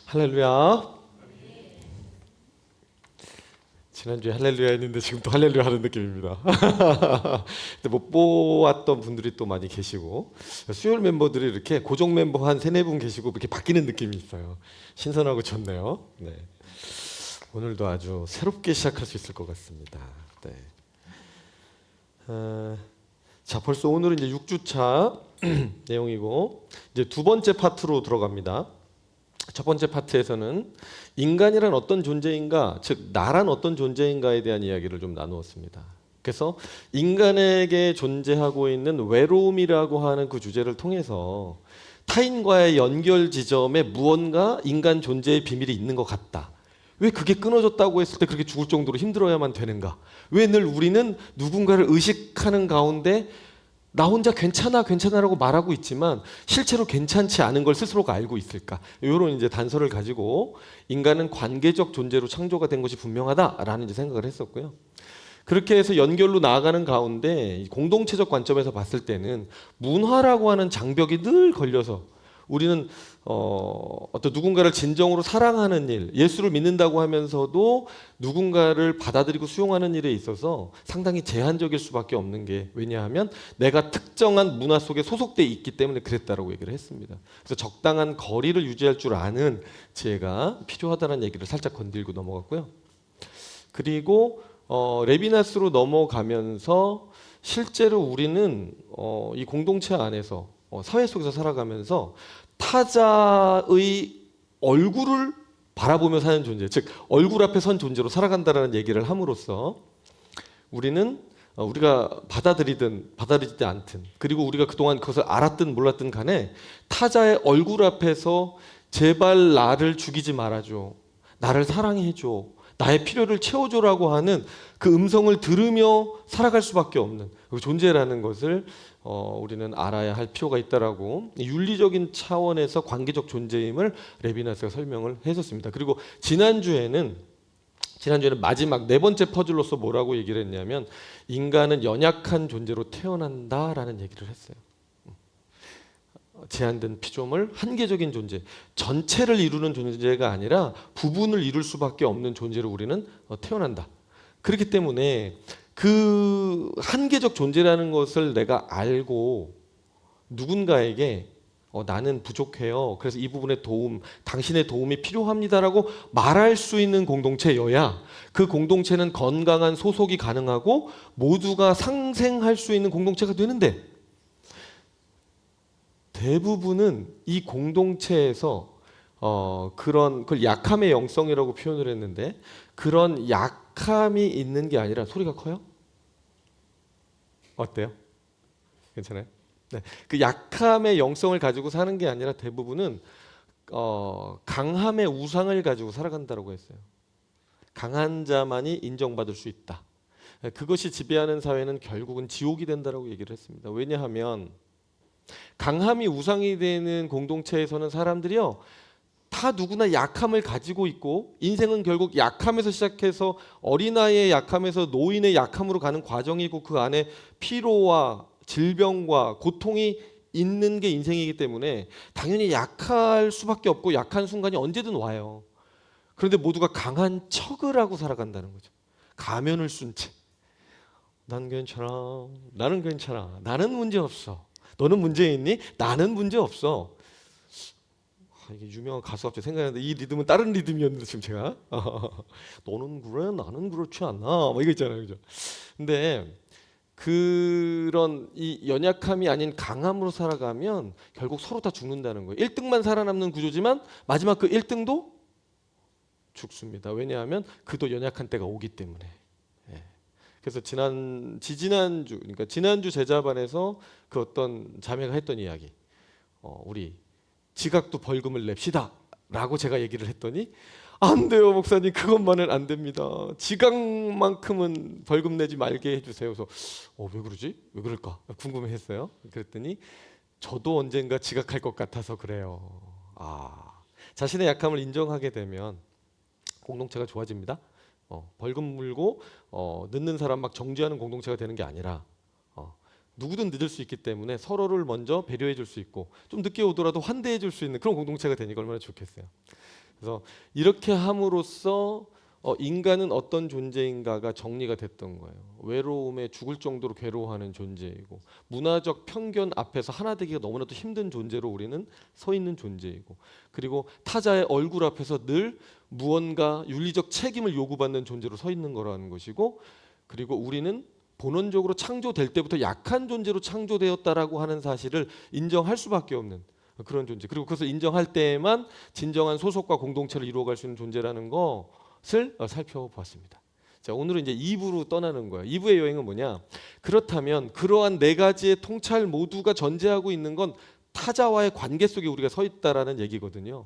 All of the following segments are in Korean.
할렐루야. 지난주에 할렐루야 했는데 지금 또 할렐루야 하는 느낌입니다. 근데 못 보았던 분들이 또 많이 계시고, 수요일 멤버들이 이렇게 고정 멤버 한 세네 분 계시고 이렇게 바뀌는 느낌이 있어요. 신선하고 좋네요. 네. 오늘도 아주 새롭게 시작할 수 있을 것 같습니다. 네. 자, 벌써 오늘은 이제 6주차 내용이고, 이제 두 번째 파트로 들어갑니다. 첫 번째 파트에서는 인간이란 어떤 존재인가, 즉 나란 어떤 존재인가에 대한 이야기를 좀 나누었습니다. 그래서 인간에게 존재하고 있는 외로움이라고 하는 그 주제를 통해서 타인과의 연결 지점에 무언가 인간 존재의 비밀이 있는 것 같다. 왜 그게 끊어졌다고 했을 때 그렇게 죽을 정도로 힘들어야만 되는가? 왜 늘 우리는 누군가를 의식하는 가운데 나 혼자 괜찮아라고 말하고 있지만 실제로 괜찮지 않은 걸 스스로가 알고 있을까? 이런 이제 단서를 가지고 인간은 관계적 존재로 창조가 된 것이 분명하다라는 이제 생각을 했었고요. 그렇게 해서 연결로 나아가는 가운데 공동체적 관점에서 봤을 때는 문화라고 하는 장벽이 늘 걸려서 우리는 어떤 누군가를 진정으로 사랑하는 일, 예수를 믿는다고 하면서도 누군가를 받아들이고 수용하는 일에 있어서 상당히 제한적일 수밖에 없는 게, 왜냐하면 내가 특정한 문화 속에 소속돼 있기 때문에 그랬다라고 얘기를 했습니다. 그래서 적당한 거리를 유지할 줄 아는 지혜가 필요하다는 얘기를 살짝 건들고 넘어갔고요. 그리고 레비나스로 넘어가면서 실제로 우리는 이 공동체 안에서 사회 속에서 살아가면서 타자의 얼굴을 바라보며 사는 존재, 즉 얼굴 앞에 선 존재로 살아간다는 얘기를 함으로써 우리는 우리가 받아들이든 받아들이지 않든, 그리고 우리가 그동안 그것을 알았든 몰랐든 간에 타자의 얼굴 앞에서 제발 나를 죽이지 말아줘, 나를 사랑해줘, 나의 필요를 채워줘라고 하는 그 음성을 들으며 살아갈 수밖에 없는 그 존재라는 것을 우리는 알아야 할 필요가 있다라고 윤리적인 차원에서 관계적 존재임을 레비나스가 설명을 했었습니다. 그리고 지난주에는 마지막 네 번째 퍼즐로서 뭐라고 얘기를 했냐면 인간은 연약한 존재로 태어난다라는 얘기를 했어요. 제한된 피조물, 한계적인 존재, 전체를 이루는 존재가 아니라 부분을 이룰 수밖에 없는 존재로 우리는 태어난다. 그렇기 때문에 그 한계적 존재라는 것을 내가 알고 누군가에게 나는 부족해요, 그래서 이 부분의 도움, 당신의 도움이 필요합니다라고 말할 수 있는 공동체여야 그 공동체는 건강한 소속이 가능하고 모두가 상생할 수 있는 공동체가 되는데, 대부분은 이 공동체에서 그걸 약함의 영성이라고 표현을 했는데, 그런 약함이 있는 게 아니라, 소리가 커요? 어때요? 괜찮아요? 네. 그 약함의 영성을 가지고 사는 게 아니라 대부분은 강함의 우상을 가지고 살아간다고 했어요. 강한 자만이 인정받을 수 있다. 그것이 지배하는 사회는 결국은 지옥이 된다고 얘기를 했습니다. 왜냐하면 강함이 우상이 되는 공동체에서는 사람들이요, 다 누구나 약함을 가지고 있고, 인생은 결국 약함에서 시작해서 어린아이의 약함에서 노인의 약함으로 가는 과정이고, 그 안에 피로와 질병과 고통이 있는 게 인생이기 때문에 당연히 약할 수밖에 없고 약한 순간이 언제든 와요. 그런데 모두가 강한 척을 하고 살아간다는 거죠. 가면을 쓴 채. 난 괜찮아, 나는 괜찮아, 나는 문제 없어, 너는 문제 있니? 나는 문제 없어. 이게 유명한 가수 갑자기 생각나는데 이 리듬은 다른 리듬이었는데 지금 제가 너는 그래, 나는 그렇지 않나, 뭐 이거 있잖아요, 그죠? 근데 그런 이 연약함이 아닌 강함으로 살아가면 결국 서로 다 죽는다는 거예요. 1등만 살아남는 구조지만 마지막 그 1등도 죽습니다. 왜냐하면 그도 연약한 때가 오기 때문에. 예. 그래서 지난주, 그러니까 지난주 제자반에서 그 어떤 자매가 했던 이야기, 우리 지각도 벌금을 냅시다 라고 제가 얘기를 했더니, 안 돼요 목사님, 그것만은 안 됩니다, 지각만큼은 벌금 내지 말게 해주세요. 그래서 왜 그러지? 왜 그럴까 궁금해했어요. 그랬더니 저도 언젠가 지각할 것 같아서 그래요. 자신의 약함을 인정하게 되면 공동체가 좋아집니다. 벌금 물고 늦는 사람 막 정죄하는 공동체가 되는 게 아니라 누구든 늦을 수 있기 때문에 서로를 먼저 배려해 줄 수 있고, 좀 늦게 오더라도 환대해 줄 수 있는 그런 공동체가 되니까 얼마나 좋겠어요. 그래서 이렇게 함으로써 인간은 어떤 존재인가가 정리가 됐던 거예요. 외로움에 죽을 정도로 괴로워하는 존재이고, 문화적 편견 앞에서 하나 되기가 너무나도 힘든 존재로 우리는 서 있는 존재이고, 그리고 타자의 얼굴 앞에서 늘 무언가 윤리적 책임을 요구받는 존재로 서 있는 거라는 것이고, 그리고 우리는 본원적으로 창조될 때부터 약한 존재로 창조되었다라고 하는 사실을 인정할 수밖에 없는 그런 존재. 그리고 그것을 인정할 때에만 진정한 소속과 공동체를 이루어갈 수 있는 존재라는 것을 살펴보았습니다. 자, 오늘은 이제 2부로 떠나는 거예요. 2부의 여행은 뭐냐? 그렇다면 그러한 네 가지의 통찰 모두가 전제하고 있는 건 타자와의 관계 속에 우리가 서 있다라는 얘기거든요.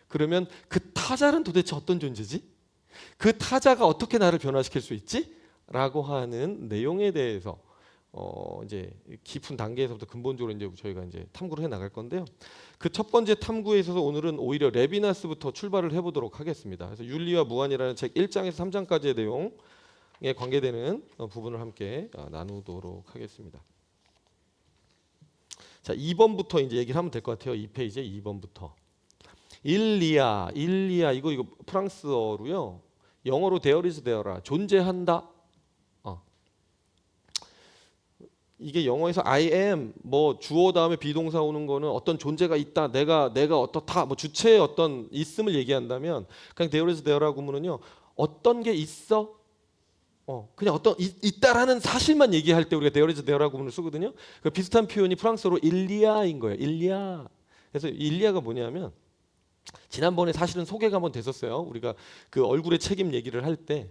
그러면 그 타자는 도대체 어떤 존재지? 그 타자가 어떻게 나를 변화시킬 수 있지? 라고 하는 내용에 대해서 이제 깊은 단계에서부터 근본적으로 이제 저희가 이제 탐구를 해 나갈 건데요. 그 첫 번째 탐구에 있어서 오늘은 오히려 레비나스부터 출발을 해보도록 하겠습니다. 그래서 윤리와 무한이라는 책 1장에서 3장까지의 내용에 관계되는 부분을 함께 나누도록 하겠습니다. 자, 2번부터 이제 얘기를 하면 될 것 같아요. 2페이지에 2번부터. 일리아 이거 프랑스어로요. 영어로 there is there라 존재한다. 이게 영어에서 I am 뭐 주어 다음에 비동사 오는 거는 어떤 존재가 있다, 내가 어떻다, 뭐 주체의 어떤 있음을 얘기한다면, 그냥 there is there라고 하면은요 어떤 게 있어, 그냥 어떤 있다라는 사실만 얘기할 때 우리가 there is there라고 하면 쓰거든요. 그 비슷한 표현이 프랑스어로 일리아인 거예요. 일리아. 그래서 일리아가 뭐냐면 지난번에 사실은 소개가 한번 됐었어요. 우리가 그 얼굴의 책임 얘기를 할 때.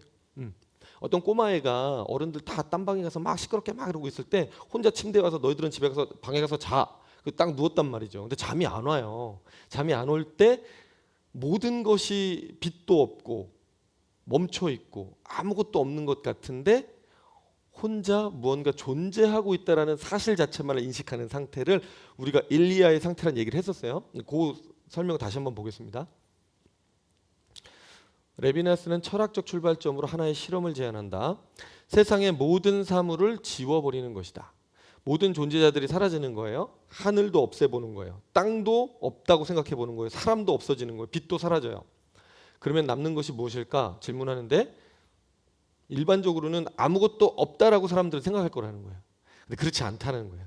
어떤 꼬마애가 어른들 다 딴방에 가서 막 시끄럽게 막 이러고 있을 때 혼자 침대에 가서 너희들은 집에 가서 방에 가서 자. 그 딱 누웠단 말이죠. 근데 잠이 안 와요. 잠이 안 올 때 모든 것이 빛도 없고 멈춰 있고 아무것도 없는 것 같은데 혼자 무언가 존재하고 있다라는 사실 자체만을 인식하는 상태를 우리가 일리아의 상태라는 얘기를 했었어요. 그 설명을 다시 한번 보겠습니다. 레비나스는 철학적 출발점으로 하나의 실험을 제안한다. 세상의 모든 사물을 지워버리는 것이다. 모든 존재자들이 사라지는 거예요. 하늘도 없애보는 거예요. 땅도 없다고 생각해보는 거예요. 사람도 없어지는 거예요. 빛도 사라져요. 그러면 남는 것이 무엇일까? 질문하는데 일반적으로는 아무것도 없다라고 사람들은 생각할 거라는 거예요. 근데 그렇지 않다는 거예요.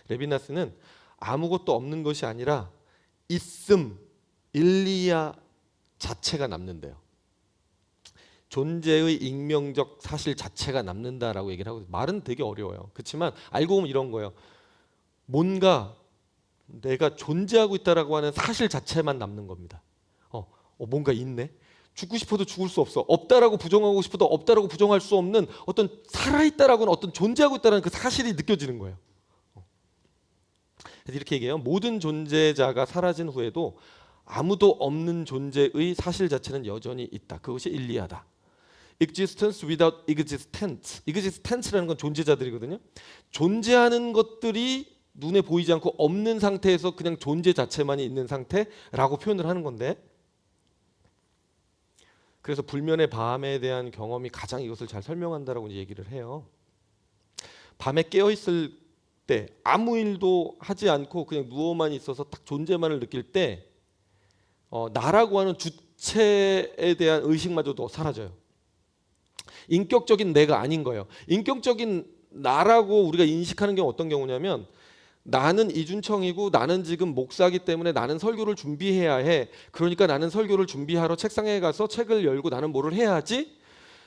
레비나스는 아무것도 없는 것이 아니라 있음, 일리아 자체가 남는데요. 존재의 익명적 사실 자체가 남는다라고 얘기를 하고, 말은 되게 어려워요. 그렇지만 알고 보면 이런 거예요. 뭔가 내가 존재하고 있다라고 하는 사실 자체만 남는 겁니다. 뭔가 있네. 죽고 싶어도 죽을 수 없어. 없다라고 부정하고 싶어도 없다라고 부정할 수 없는 어떤 살아있다라고는 어떤 존재하고 있다라는 그 사실이 느껴지는 거예요. 그래서 이렇게 얘기해요. 모든 존재자가 사라진 후에도 아무도 없는 존재의 사실 자체는 여전히 있다. 그것이 일리아다. Existence without existence. existence라는 건 존재자들이거든요. 존재하는 것들이 눈에 보이지 않고 없는 상태에서 그냥 존재 자체만이 있는 상태라고 표현을 하는 건데, 그래서 불면의 밤에 대한 경험이 가장 이것을 잘 설명한다라고 얘기를 해요. 밤에 깨어 있을 때 아무 일도 하지 않고 그냥 누워만 있어서 딱 존재만을 느낄 때 나라고 하는 주체에 대한 의식마저도 사라져요. 인격적인 내가 아닌 거예요. 인격적인 나라고 우리가 인식하는 경우 어떤 경우냐면, 나는 이준청이고 나는 지금 목사이기 때문에 나는 설교를 준비해야 해. 그러니까 나는 설교를 준비하러 책상에 가서 책을 열고 나는 뭐를 해야지.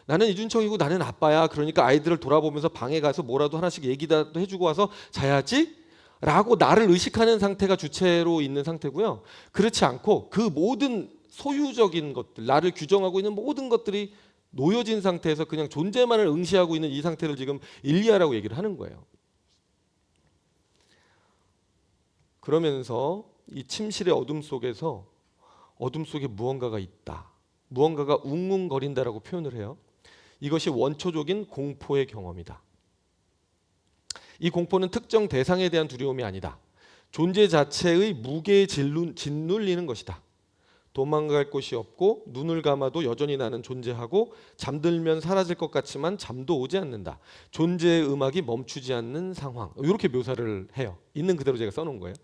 나는 이준청이고 나는 아빠야. 그러니까 아이들을 돌아보면서 방에 가서 뭐라도 하나씩 얘기라도 해주고 와서 자야지. 라고 나를 의식하는 상태가 주체로 있는 상태고요. 그렇지 않고 그 모든 소유적인 것들, 나를 규정하고 있는 모든 것들이 놓여진 상태에서 그냥 존재만을 응시하고 있는 이 상태를 지금 일리아라고 얘기를 하는 거예요. 그러면서 이 침실의 어둠 속에서 어둠 속에 무언가가 있다. 무언가가 웅웅거린다라고 표현을 해요. 이것이 원초적인 공포의 경험이다. 이 공포는 특정 대상에 대한 두려움이 아니다. 존재 자체의 무게에 짓눌리는 것이다. 도망갈 곳이 없고 눈을 감아도 여전히 나는 존재하고 잠들면 사라질 것 같지만 잠도 오지 않는다. 존재의 음악이 멈추지 않는 상황. 이렇게 묘사를 해요. 있는 그대로 제가 써놓은 거예요.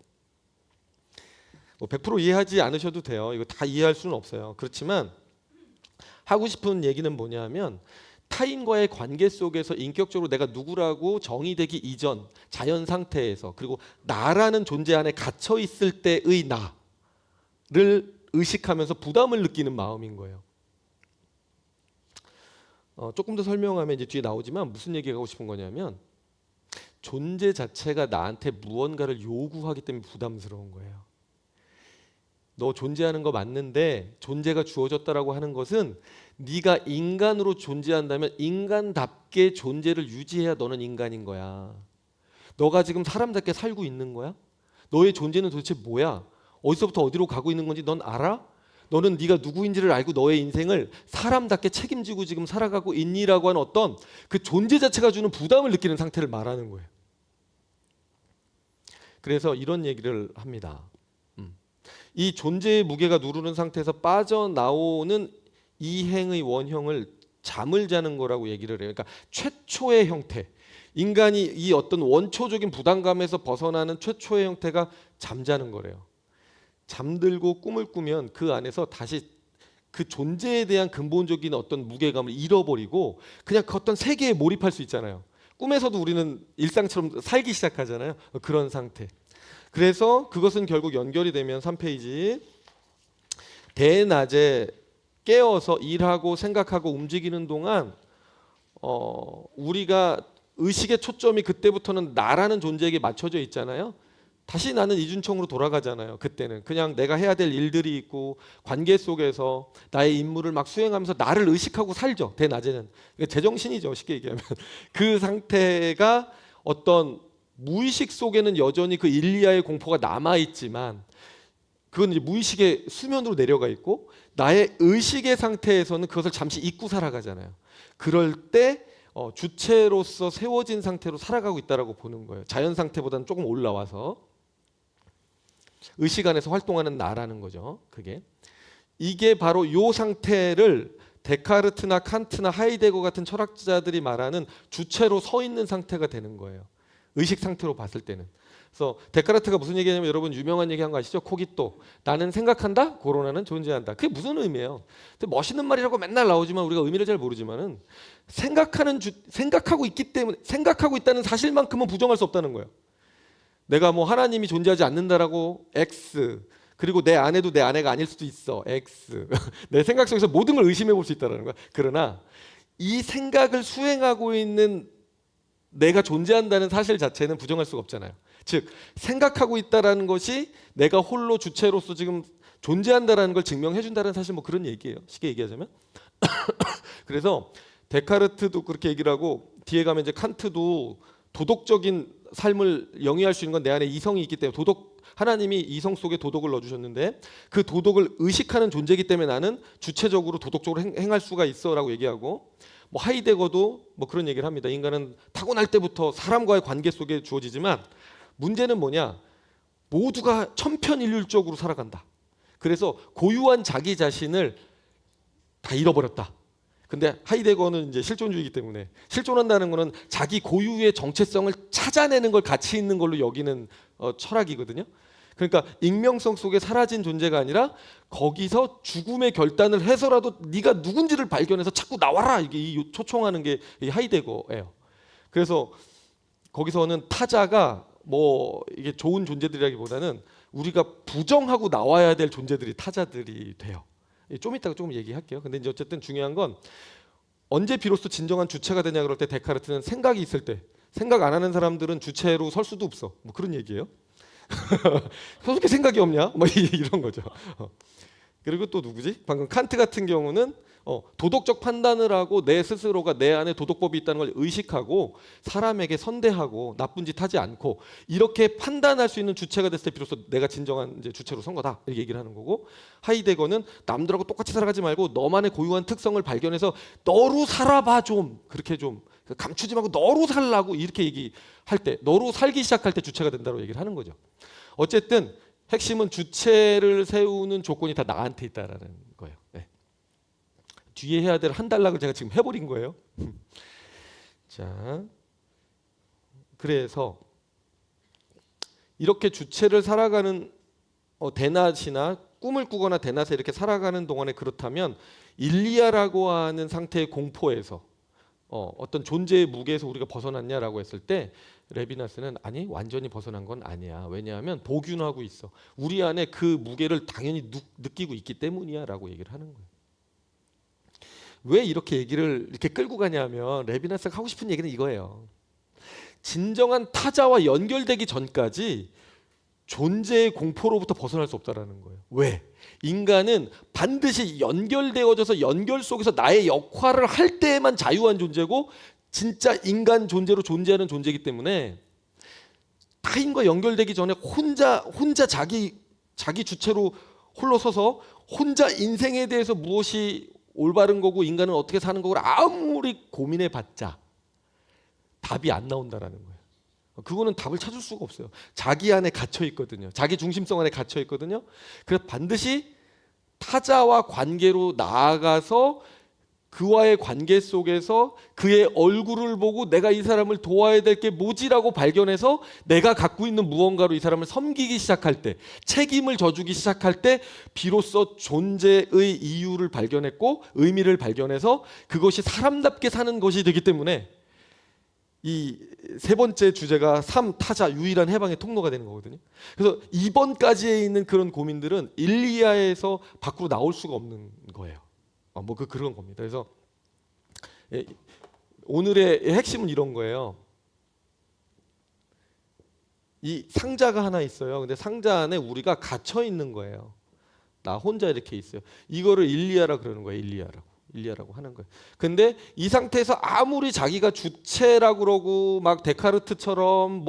뭐 100% 이해하지 않으셔도 돼요. 이거 다 이해할 수는 없어요. 그렇지만 하고 싶은 얘기는 뭐냐면 타인과의 관계 속에서 인격적으로 내가 누구라고 정의되기 이전 자연 상태에서 그리고 나라는 존재 안에 갇혀 있을 때의 나를 의식하면서 부담을 느끼는 마음인 거예요. 조금 더 설명하면 이제 뒤에 나오지만 무슨 얘기하고 싶은 거냐면 존재 자체가 나한테 무언가를 요구하기 때문에 부담스러운 거예요. 너 존재하는 거 맞는데 존재가 주어졌다라고 하는 것은 네가 인간으로 존재한다면 인간답게 존재를 유지해야 너는 인간인 거야. 너가 지금 사람답게 살고 있는 거야? 너의 존재는 도대체 뭐야? 어디서부터 어디로 가고 있는 건지 넌 알아? 너는 네가 누구인지를 알고 너의 인생을 사람답게 책임지고 지금 살아가고 있니라고 하는 어떤 그 존재 자체가 주는 부담을 느끼는 상태를 말하는 거예요. 그래서 이런 얘기를 합니다. 이 존재의 무게가 누르는 상태에서 빠져나오는 이행의 원형을 잠을 자는 거라고 얘기를 해요. 그러니까 최초의 형태, 인간이 이 어떤 원초적인 부담감에서 벗어나는 최초의 형태가 잠자는 거래요. 잠들고 꿈을 꾸면 그 안에서 다시 그 존재에 대한 근본적인 어떤 무게감을 잃어버리고 그냥 그 어떤 세계에 몰입할 수 있잖아요. 꿈에서도 우리는 일상처럼 살기 시작하잖아요. 그런 상태. 그래서 그것은 결국 연결이 되면 3페이지 대낮에 깨어서 일하고 생각하고 움직이는 동안 우리가 의식의 초점이 그때부터는 나라는 존재에게 맞춰져 있잖아요. 다시 나는 이준청으로 돌아가잖아요. 그때는 그냥 내가 해야 될 일들이 있고 관계 속에서 나의 임무를 막 수행하면서 나를 의식하고 살죠. 대낮에는 제정신이죠. 쉽게 얘기하면 그 상태가 어떤 무의식 속에는 여전히 그 일리아의 공포가 남아 있지만 그건 이제 무의식의 수면으로 내려가 있고 나의 의식의 상태에서는 그것을 잠시 잊고 살아가잖아요. 그럴 때 주체로서 세워진 상태로 살아가고 있다라고 보는 거예요. 자연 상태보다는 조금 올라와서 의식 안에서 활동하는 나라는 거죠. 그게 이게 바로 이 상태를 데카르트나 칸트나 하이데거 같은 철학자들이 말하는 주체로 서 있는 상태가 되는 거예요. 의식 상태로 봤을 때는. 그래서 데카르트가 무슨 얘기냐면 여러분 유명한 얘기 한 거 아시죠? 코기또. 나는 생각한다. 고로나는 존재한다. 그게 무슨 의미예요? 멋있는 말이라고 맨날 나오지만 우리가 의미를 잘 모르지만은 생각하고 있기 때문에 생각하고 있다는 사실만큼은 부정할 수 없다는 거예요. 내가 뭐 하나님이 존재하지 않는다라고 X 그리고 내 아내도 내 아내가 아닐 수도 있어 X 내 생각 속에서 모든 걸 의심해 볼 수 있다는 거야. 그러나 이 생각을 수행하고 있는 내가 존재한다는 사실 자체는 부정할 수가 없잖아요. 즉 생각하고 있다라는 것이 내가 홀로 주체로서 지금 존재한다라는 걸 증명해 준다는 사실 뭐 그런 얘기예요. 쉽게 얘기하자면. 그래서 데카르트도 그렇게 얘기를 하고 뒤에 가면 이제 칸트도 도덕적인 삶을 영위할 수 있는 건 내 안에 이성이 있기 때문에 하나님이 이성 속에 도덕을 넣어주셨는데 그 도덕을 의식하는 존재이기 때문에 나는 주체적으로 도덕적으로 행할 수가 있어라고 얘기하고 뭐 하이데거도 뭐 그런 얘기를 합니다. 인간은 타고날 때부터 사람과의 관계 속에 주어지지만 문제는 뭐냐? 모두가 천편일률적으로 살아간다. 그래서 고유한 자기 자신을 다 잃어버렸다. 근데 하이데거는 이제 실존주의이기 때문에 실존한다는 거는 자기 고유의 정체성을 찾아내는 걸 가치 있는 걸로 여기는 철학이거든요. 그러니까 익명성 속에 사라진 존재가 아니라 거기서 죽음의 결단을 해서라도 네가 누군지를 발견해서 자꾸 나와라 이게 초청하는 게 하이데거예요. 그래서 거기서는 타자가 뭐 이게 좋은 존재들이라기보다는 우리가 부정하고 나와야 될 존재들이 타자들이 돼요. 좀 이따가 조금 얘기할게요. 근데 이제 어쨌든 중요한 건 언제 비로소 진정한 주체가 되냐 그럴 때 데카르트는 생각이 있을 때 생각 안 하는 사람들은 주체로 설 수도 없어. 뭐 그런 얘기예요. 어떻게 생각이 없냐? 뭐 이런 거죠. 그리고 또 누구지? 방금 칸트 같은 경우는 도덕적 판단을 하고 내 스스로가 내 안에 도덕법이 있다는 걸 의식하고 사람에게 선대하고 나쁜 짓 하지 않고 이렇게 판단할 수 있는 주체가 됐을 때 비로소 내가 진정한 이제 주체로 선 거다 이렇게 얘기를 하는 거고 하이데거는 남들하고 똑같이 살아가지 말고 너만의 고유한 특성을 발견해서 너로 살아봐 좀 그렇게 좀 감추지 말고 너로 살라고 이렇게 얘기할 때 너로 살기 시작할 때 주체가 된다고 얘기를 하는 거죠. 어쨌든 핵심은 주체를 세우는 조건이 다 나한테 있다라는 거예요. 네. 뒤에 해야 될 한 단락을 제가 지금 해버린 거예요. 자, 그래서 이렇게 주체를 살아가는 대낮이나 꿈을 꾸거나 대낮에 이렇게 살아가는 동안에 그렇다면 일리아라고 하는 상태의 공포에서 어떤 존재의 무게에서 우리가 벗어났냐라고 했을 때 레비나스는 아니 완전히 벗어난 건 아니야. 왜냐하면 복균하고 있어. 우리 안에 그 무게를 당연히 느끼고 있기 때문이야라고 얘기를 하는 거예요. 왜 이렇게 얘기를 이렇게 끌고 가냐면 레비나스가 하고 싶은 얘기는 이거예요. 진정한 타자와 연결되기 전까지 존재의 공포로부터 벗어날 수 없다라는 거예요. 왜? 인간은 반드시 연결되어져서 연결 속에서 나의 역할을 할 때에만 자유한 존재고 진짜 인간 존재로 존재하는 존재이기 때문에 타인과 연결되기 전에 혼자 자기 주체로 홀로 서서 혼자 인생에 대해서 무엇이 올바른 거고 인간은 어떻게 사는 거고 아무리 고민해 봤자 답이 안 나온다라는 거예요. 그거는 답을 찾을 수가 없어요. 자기 안에 갇혀 있거든요. 자기 중심성 안에 갇혀 있거든요. 그래서 반드시 타자와 관계로 나아가서 그와의 관계 속에서 그의 얼굴을 보고 내가 이 사람을 도와야 될 게 뭐지라고 발견해서 내가 갖고 있는 무언가로 이 사람을 섬기기 시작할 때, 책임을 져주기 시작할 때 비로소 존재의 이유를 발견했고 의미를 발견해서 그것이 사람답게 사는 것이 되기 때문에 이 세 번째 주제가 타자 유일한 해방의 통로가 되는 거거든요. 그래서 이번까지에 있는 그런 고민들은 일리아에서 밖으로 나올 수가 없는 거예요. 그런 겁니다. 그래서 오늘의 핵심은 이런 거예요. 이 상자가 하나 있어요. 근데 상자 안에 우리가 갇혀 있는 거예요. 나 혼자 이렇게 있어요. 이거를 일리아라 그러는 거예요. 일리아라고 하는 거예요. 근데 이 상태에서 아무리 자기가 주체라고 그러고 막 데카르트처럼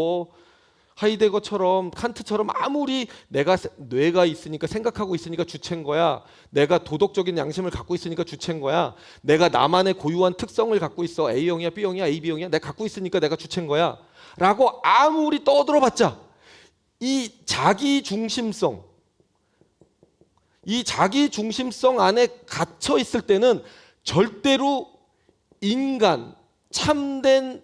하이데거처럼 칸트처럼 아무리 내가 뇌가 있으니까 생각하고 있으니까 주체인 거야. 내가 도덕적인 양심을 갖고 있으니까 주체인 거야. 내가 나만의 고유한 특성을 갖고 있어. A형이야, B형이야, AB형이야. 내가 갖고 있으니까 내가 주체인 거야. 라고 아무리 떠들어봤자 이 자기 중심성 안에 갇혀 있을 때는 절대로 참된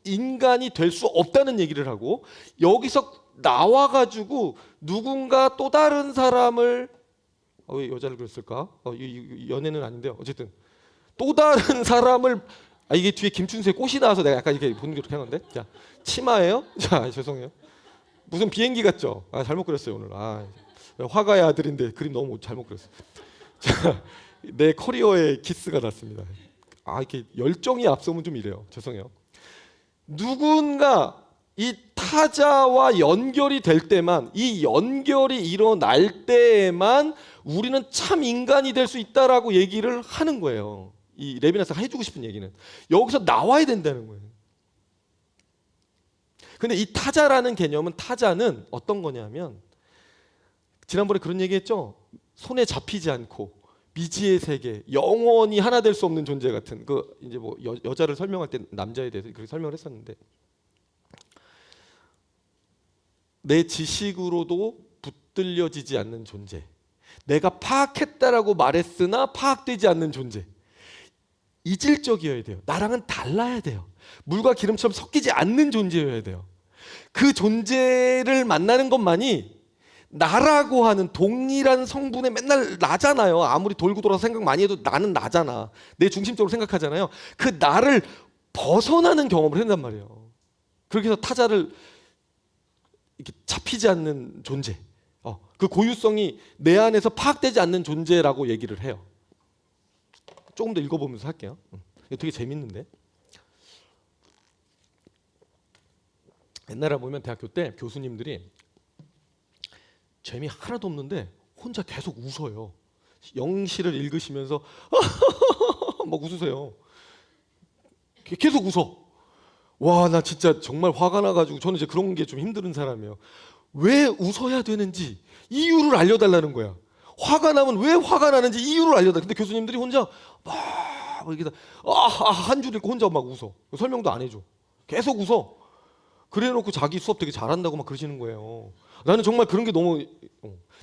인간이 될 수 없다는 얘기를 하고 여기서 나와가지고 누군가 또 다른 사람을 왜 여자를 그랬을까? 연애는 아닌데요. 어쨌든 또 다른 사람을 이게 뒤에 김춘수의 꽃이 나와서 내가 약간 이렇게 보는 게 그렇게 하는데 자 치마예요? 자 죄송해요. 무슨 비행기 같죠? 잘못 그렸어요 오늘. 화가의 아들인데 그림 너무 잘못 그렸어요. 자, 내 커리어에 키스가 났습니다. 이렇게 열정이 앞서면 좀 이래요. 죄송해요. 누군가 이 타자와 연결이 될 때만 이 연결이 일어날 때에만 우리는 참 인간이 될 수 있다라고 얘기를 하는 거예요. 이 레비나스가 해주고 싶은 얘기는 여기서 나와야 된다는 거예요. 근데 이 타자라는 개념은 타자는 어떤 거냐면 지난번에 그런 얘기했죠. 손에 잡히지 않고 미지의 세계, 영원히 하나 될 수 없는 존재 같은 이제 여자를 설명할 때 남자에 대해서 그렇게 설명을 했었는데 내 지식으로도 붙들려지지 않는 존재. 내가 파악했다라고 말했으나 파악되지 않는 존재. 이질적이어야 돼요. 나랑은 달라야 돼요. 물과 기름처럼 섞이지 않는 존재여야 돼요. 그 존재를 만나는 것만이 나라고 하는 동일한 성분에 맨날 나잖아요. 아무리 돌고 돌아서 생각 많이 해도 나는 나잖아. 내 중심적으로 생각하잖아요. 그 나를 벗어나는 경험을 한단 말이에요. 그렇게 해서 타자를 이렇게 잡히지 않는 존재, 그 고유성이 내 안에서 파악되지 않는 존재라고 얘기를 해요. 조금 더 읽어보면서 할게요. 이거 되게 재밌는데. 옛날에 보면 대학교 때 교수님들이 재미 하나도 없는데 혼자 계속 웃어요. 영시를 읽으시면서 막 웃으세요. 계속 웃어. 와, 나 진짜 정말 화가 나가지고 저는 이제 그런 게 좀 힘든 사람이에요. 왜 웃어야 되는지 이유를 알려달라는 거야. 화가 나면 왜 화가 나는지 이유를 알려달라. 근데 교수님들이 혼자 막 이렇게 한 줄 읽고 혼자 막 웃어. 설명도 안 해줘. 계속 웃어. 그래놓고 자기 수업 되게 잘한다고 막 그러시는 거예요. 나는 정말 그런 게 너무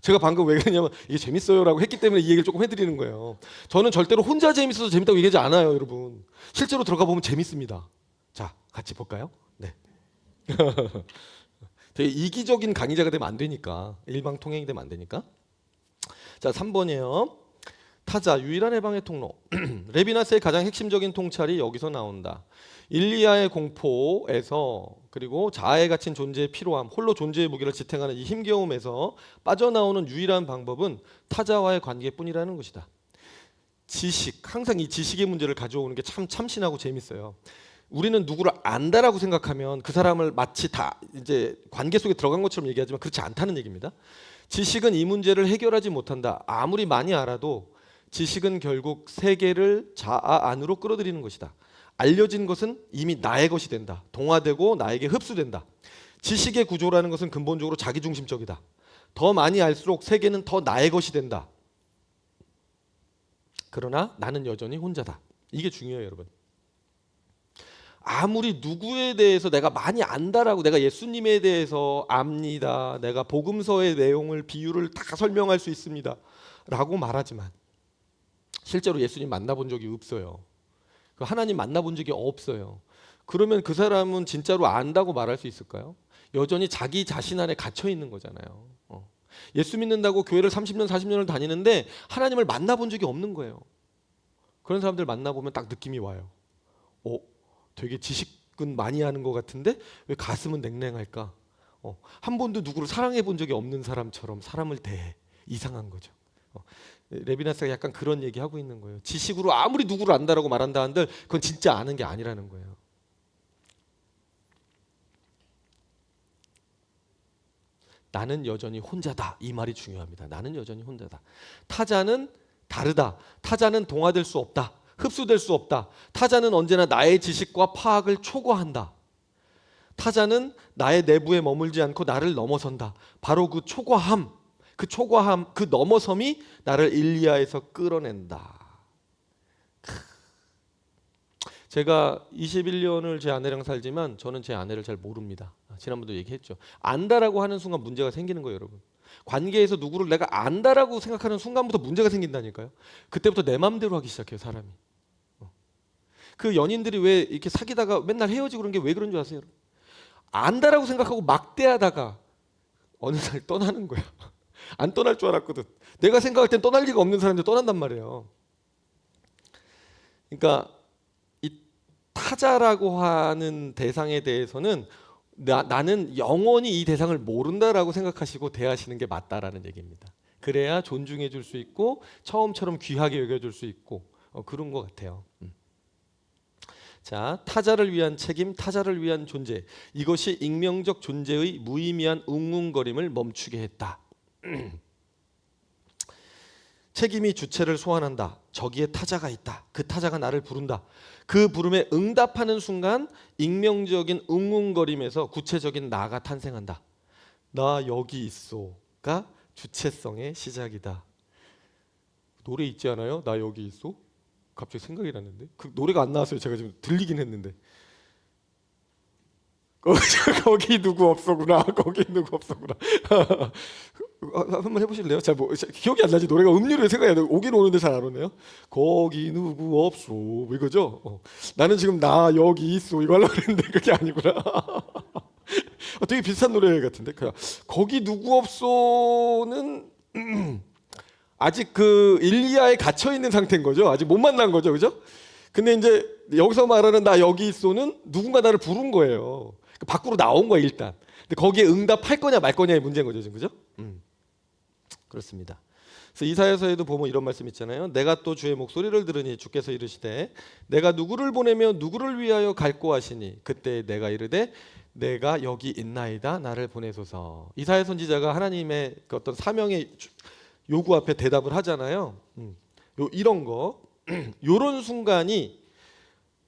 제가 방금 왜 그러냐면 이게 재밌어요라고 했기 때문에 이 얘기를 조금 해드리는 거예요. 저는 절대로 혼자 재밌어서 재밌다고 얘기하지 않아요, 여러분. 실제로 들어가 보면 재밌습니다. 자, 같이 볼까요? 네. 되게 이기적인 강의자가 되면 안 되니까. 일방통행이 되면 안 되니까. 자, 3번이에요. 타자 유일한 해방의 통로. 레비나스의 가장 핵심적인 통찰이 여기서 나온다. 일리아의 공포에서 그리고 자아에 갇힌 존재의 피로함, 홀로 존재의 무게를 지탱하는 이 힘겨움에서 빠져나오는 유일한 방법은 타자와의 관계뿐이라는 것이다. 지식, 항상 이 지식의 문제를 가져오는 게 참 참신하고 재밌어요. 우리는 누구를 안다라고 생각하면 그 사람을 마치 다 이제 관계 속에 들어간 것처럼 얘기하지만 그렇지 않다는 얘기입니다. 지식은 이 문제를 해결하지 못한다. 아무리 많이 알아도 지식은 결국 세계를 자아 안으로 끌어들이는 것이다. 알려진 것은 이미 나의 것이 된다. 동화되고 나에게 흡수된다. 지식의 구조라는 것은 근본적으로 자기중심적이다. 더 많이 알수록 세계는 더 나의 것이 된다. 그러나 나는 여전히 혼자다. 이게 중요해요, 여러분. 아무리 누구에 대해서 내가 많이 안다라고, 내가 예수님에 대해서 압니다, 내가 복음서의 내용을 비유를 다 설명할 수 있습니다 라고 말하지만 실제로 예수님 만나본 적이 없어요. 하나님 만나본 적이 없어요. 그러면 그 사람은 진짜로 안다고 말할 수 있을까요? 여전히 자기 자신 안에 갇혀 있는 거잖아요. 예수 믿는다고 교회를 30년 40년을 다니는데 하나님을 만나본 적이 없는 거예요. 그런 사람들 만나보면 딱 느낌이 와요. 되게 지식은 많이 하는 것 같은데 왜 가슴은 냉랭할까? 한 번도 누구를 사랑해 본 적이 없는 사람처럼 사람을 대해. 이상한 거죠. 레비나스가 약간 그런 얘기하고 있는 거예요. 지식으로 아무리 누구를 안다라고 말한다 한들 그건 진짜 아는 게 아니라는 거예요. 나는 여전히 혼자다. 이 말이 중요합니다. 나는 여전히 혼자다. 타자는 다르다. 타자는 동화될 수 없다. 흡수될 수 없다. 타자는 언제나 나의 지식과 파악을 초과한다. 타자는 나의 내부에 머물지 않고 나를 넘어선다. 바로 그 초과함, 그 넘어섬이 나를 일리아에서 끌어낸다. 제가 21년을 제 아내랑 살지만 저는 제 아내를 잘 모릅니다. 지난번도 얘기했죠. 안다라고 하는 순간 문제가 생기는 거예요, 여러분. 관계에서 누구를 내가 안다라고 생각하는 순간부터 문제가 생긴다니까요. 그때부터 내 맘대로 하기 시작해요, 사람이. 그 연인들이 왜 이렇게 사귀다가 맨날 헤어지고 그런 게 왜 그런 줄 아세요? 안다라고 생각하고 막대하다가 어느 날 떠나는 거야. 안 떠날 줄 알았거든. 내가 생각할 땐 떠날 리가 없는 사람들 떠난단 말이에요. 그러니까 이 타자라고 하는 대상에 대해서는 나는 영원히 이 대상을 모른다라고 생각하시고 대하시는 게 맞다라는 얘기입니다. 그래야 존중해 줄 수 있고 처음처럼 귀하게 여겨줄 수 있고 그런 것 같아요. 자, 타자를 위한 책임, 타자를 위한 존재. 이것이 익명적 존재의 무의미한 웅웅거림을 멈추게 했다. 책임이 주체를 소환한다. 저기에 타자가 있다. 그 타자가 나를 부른다. 그 부름에 응답하는 순간 익명적인 웅웅거림에서 구체적인 나가 탄생한다. 나 여기 있어가 주체성의 시작이다. 노래 있지 않아요? 나 여기 있어? 갑자기 생각이 났는데 그 노래가 안 나왔어요. 제가 지금 들리긴 했는데 거기 누구 없어구나. 거기 누구 없어구나. 한번 해보실래요? 기억이 안 나지. 노래가 음률을 생각해야 돼. 오긴 오는데 잘 안 오네요. 거기 누구 없어 이거죠. 나는 지금 나 여기 있어 이거 하려고 했는데 그게 아니구나. 되게 비슷한 노래 같은데. 거기 누구 없어는 아직 그 일리아에 갇혀 있는 상태인 거죠. 아직 못 만난 거죠, 그죠? 근데 이제 여기서 말하는 나 여기 있어는 누군가 나를 부른 거예요. 밖으로 나온 거야 일단. 근데 거기에 응답할 거냐 말 거냐의 문제인 거죠, 지금 그죠? 그렇습니다. 그래서 이사야서에도 보면 이런 말씀 있잖아요. 내가 또 주의 목소리를 들으니 주께서 이르시되 내가 누구를 보내며 누구를 위하여 갈고 하시니 그때 내가 이르되 내가 여기 있나이다 나를 보내소서. 이사야 선지자가 하나님의 그 어떤 사명의 요구 앞에 대답을 하잖아요. 이런 거, 이런 순간이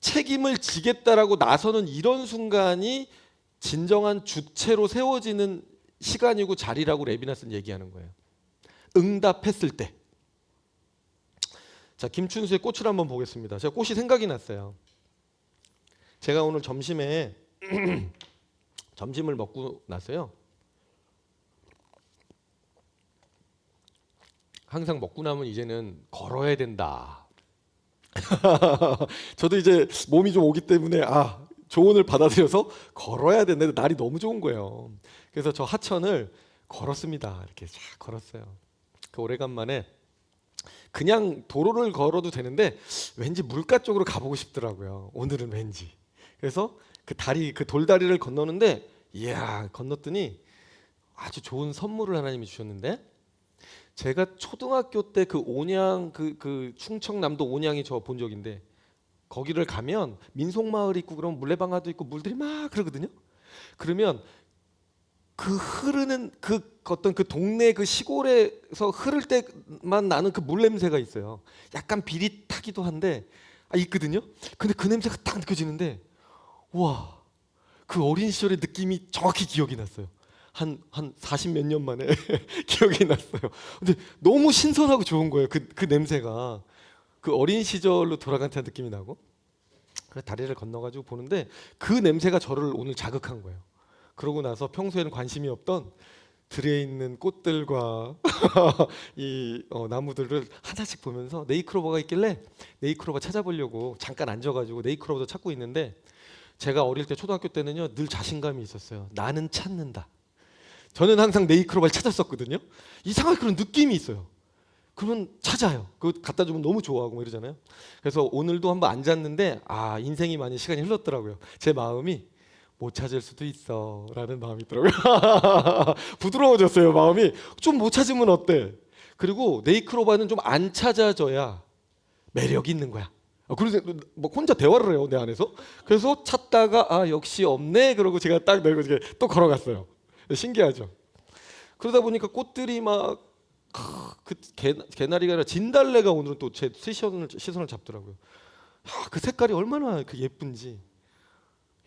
책임을 지겠다라고 나서는 이런 순간이 진정한 주체로 세워지는 시간이고 자리라고 레비나스는 얘기하는 거예요. 응답했을 때. 자, 김춘수의 꽃을 한번 보겠습니다. 제가 꽃이 생각이 났어요. 제가 오늘 점심에 점심을 먹고 나서요. 항상 먹고 나면 이제는 걸어야 된다. 저도 이제 몸이 좀 오기 때문에 조언을 받아들여서 걸어야 되는데 날이 너무 좋은 거예요. 그래서 저 하천을 걸었습니다. 이렇게 쫙 걸었어요. 그 오래간만에 그냥 도로를 걸어도 되는데 왠지 물가 쪽으로 가보고 싶더라고요. 오늘은 왠지. 그래서 그 다리, 그 돌다리를 건너는데 이야, 건넜더니 아주 좋은 선물을 하나님이 주셨는데, 제가 초등학교 때 그 온양 그 충청남도 온양이 저 본 적인데, 거기를 가면 민속마을 있고 그러면 물레방아도 있고 물들이 막 그러거든요. 그러면 그 흐르는 그 어떤 그 동네 그 시골에서 흐를 때만 나는 그 물 냄새가 있어요. 약간 비릿하기도 한데 있거든요. 근데 그 냄새가 딱 느껴지는데, 와, 그 어린 시절의 느낌이 정확히 기억이 났어요. 한 40 몇 년 만에 기억이 났어요. 근데 너무 신선하고 좋은 거예요. 그 냄새가 그 어린 시절로 돌아간 듯한 느낌이 나고. 그래서 다리를 건너가지고 보는데 그 냄새가 저를 오늘 자극한 거예요. 그러고 나서 평소에는 관심이 없던 들에 있는 꽃들과 이 나무들을 하나씩 보면서 네이크로버가 있길래 네이크로버 찾아보려고 잠깐 앉아가지고 네이크로버도 찾고 있는데, 제가 어릴 때 초등학교 때는요 늘 자신감이 있었어요. 나는 찾는다. 저는 항상 네이크로버를 찾았었거든요. 이상하게 그런 느낌이 있어요. 그러면 찾아요. 그거 갖다 주면 너무 좋아하고 뭐 이러잖아요. 그래서 오늘도 한번 앉았는데 인생이 많이 시간이 흘렀더라고요. 제 마음이 못 찾을 수도 있어 라는 마음이 있더라고요. 부드러워졌어요. 마음이 좀 못 찾으면 어때. 그리고 네이크로바는 좀 안 찾아져야 매력이 있는 거야. 그래서 뭐 혼자 대화를 해요, 내 안에서. 그래서 찾다가 역시 없네 그러고 제가 딱 내고 또 걸어갔어요. 신기하죠. 그러다 보니까 꽃들이 막 그 개나리가 아니라 진달래가 오늘은 또 제 시선을 잡더라고요. 야, 그 색깔이 얼마나 그 예쁜지.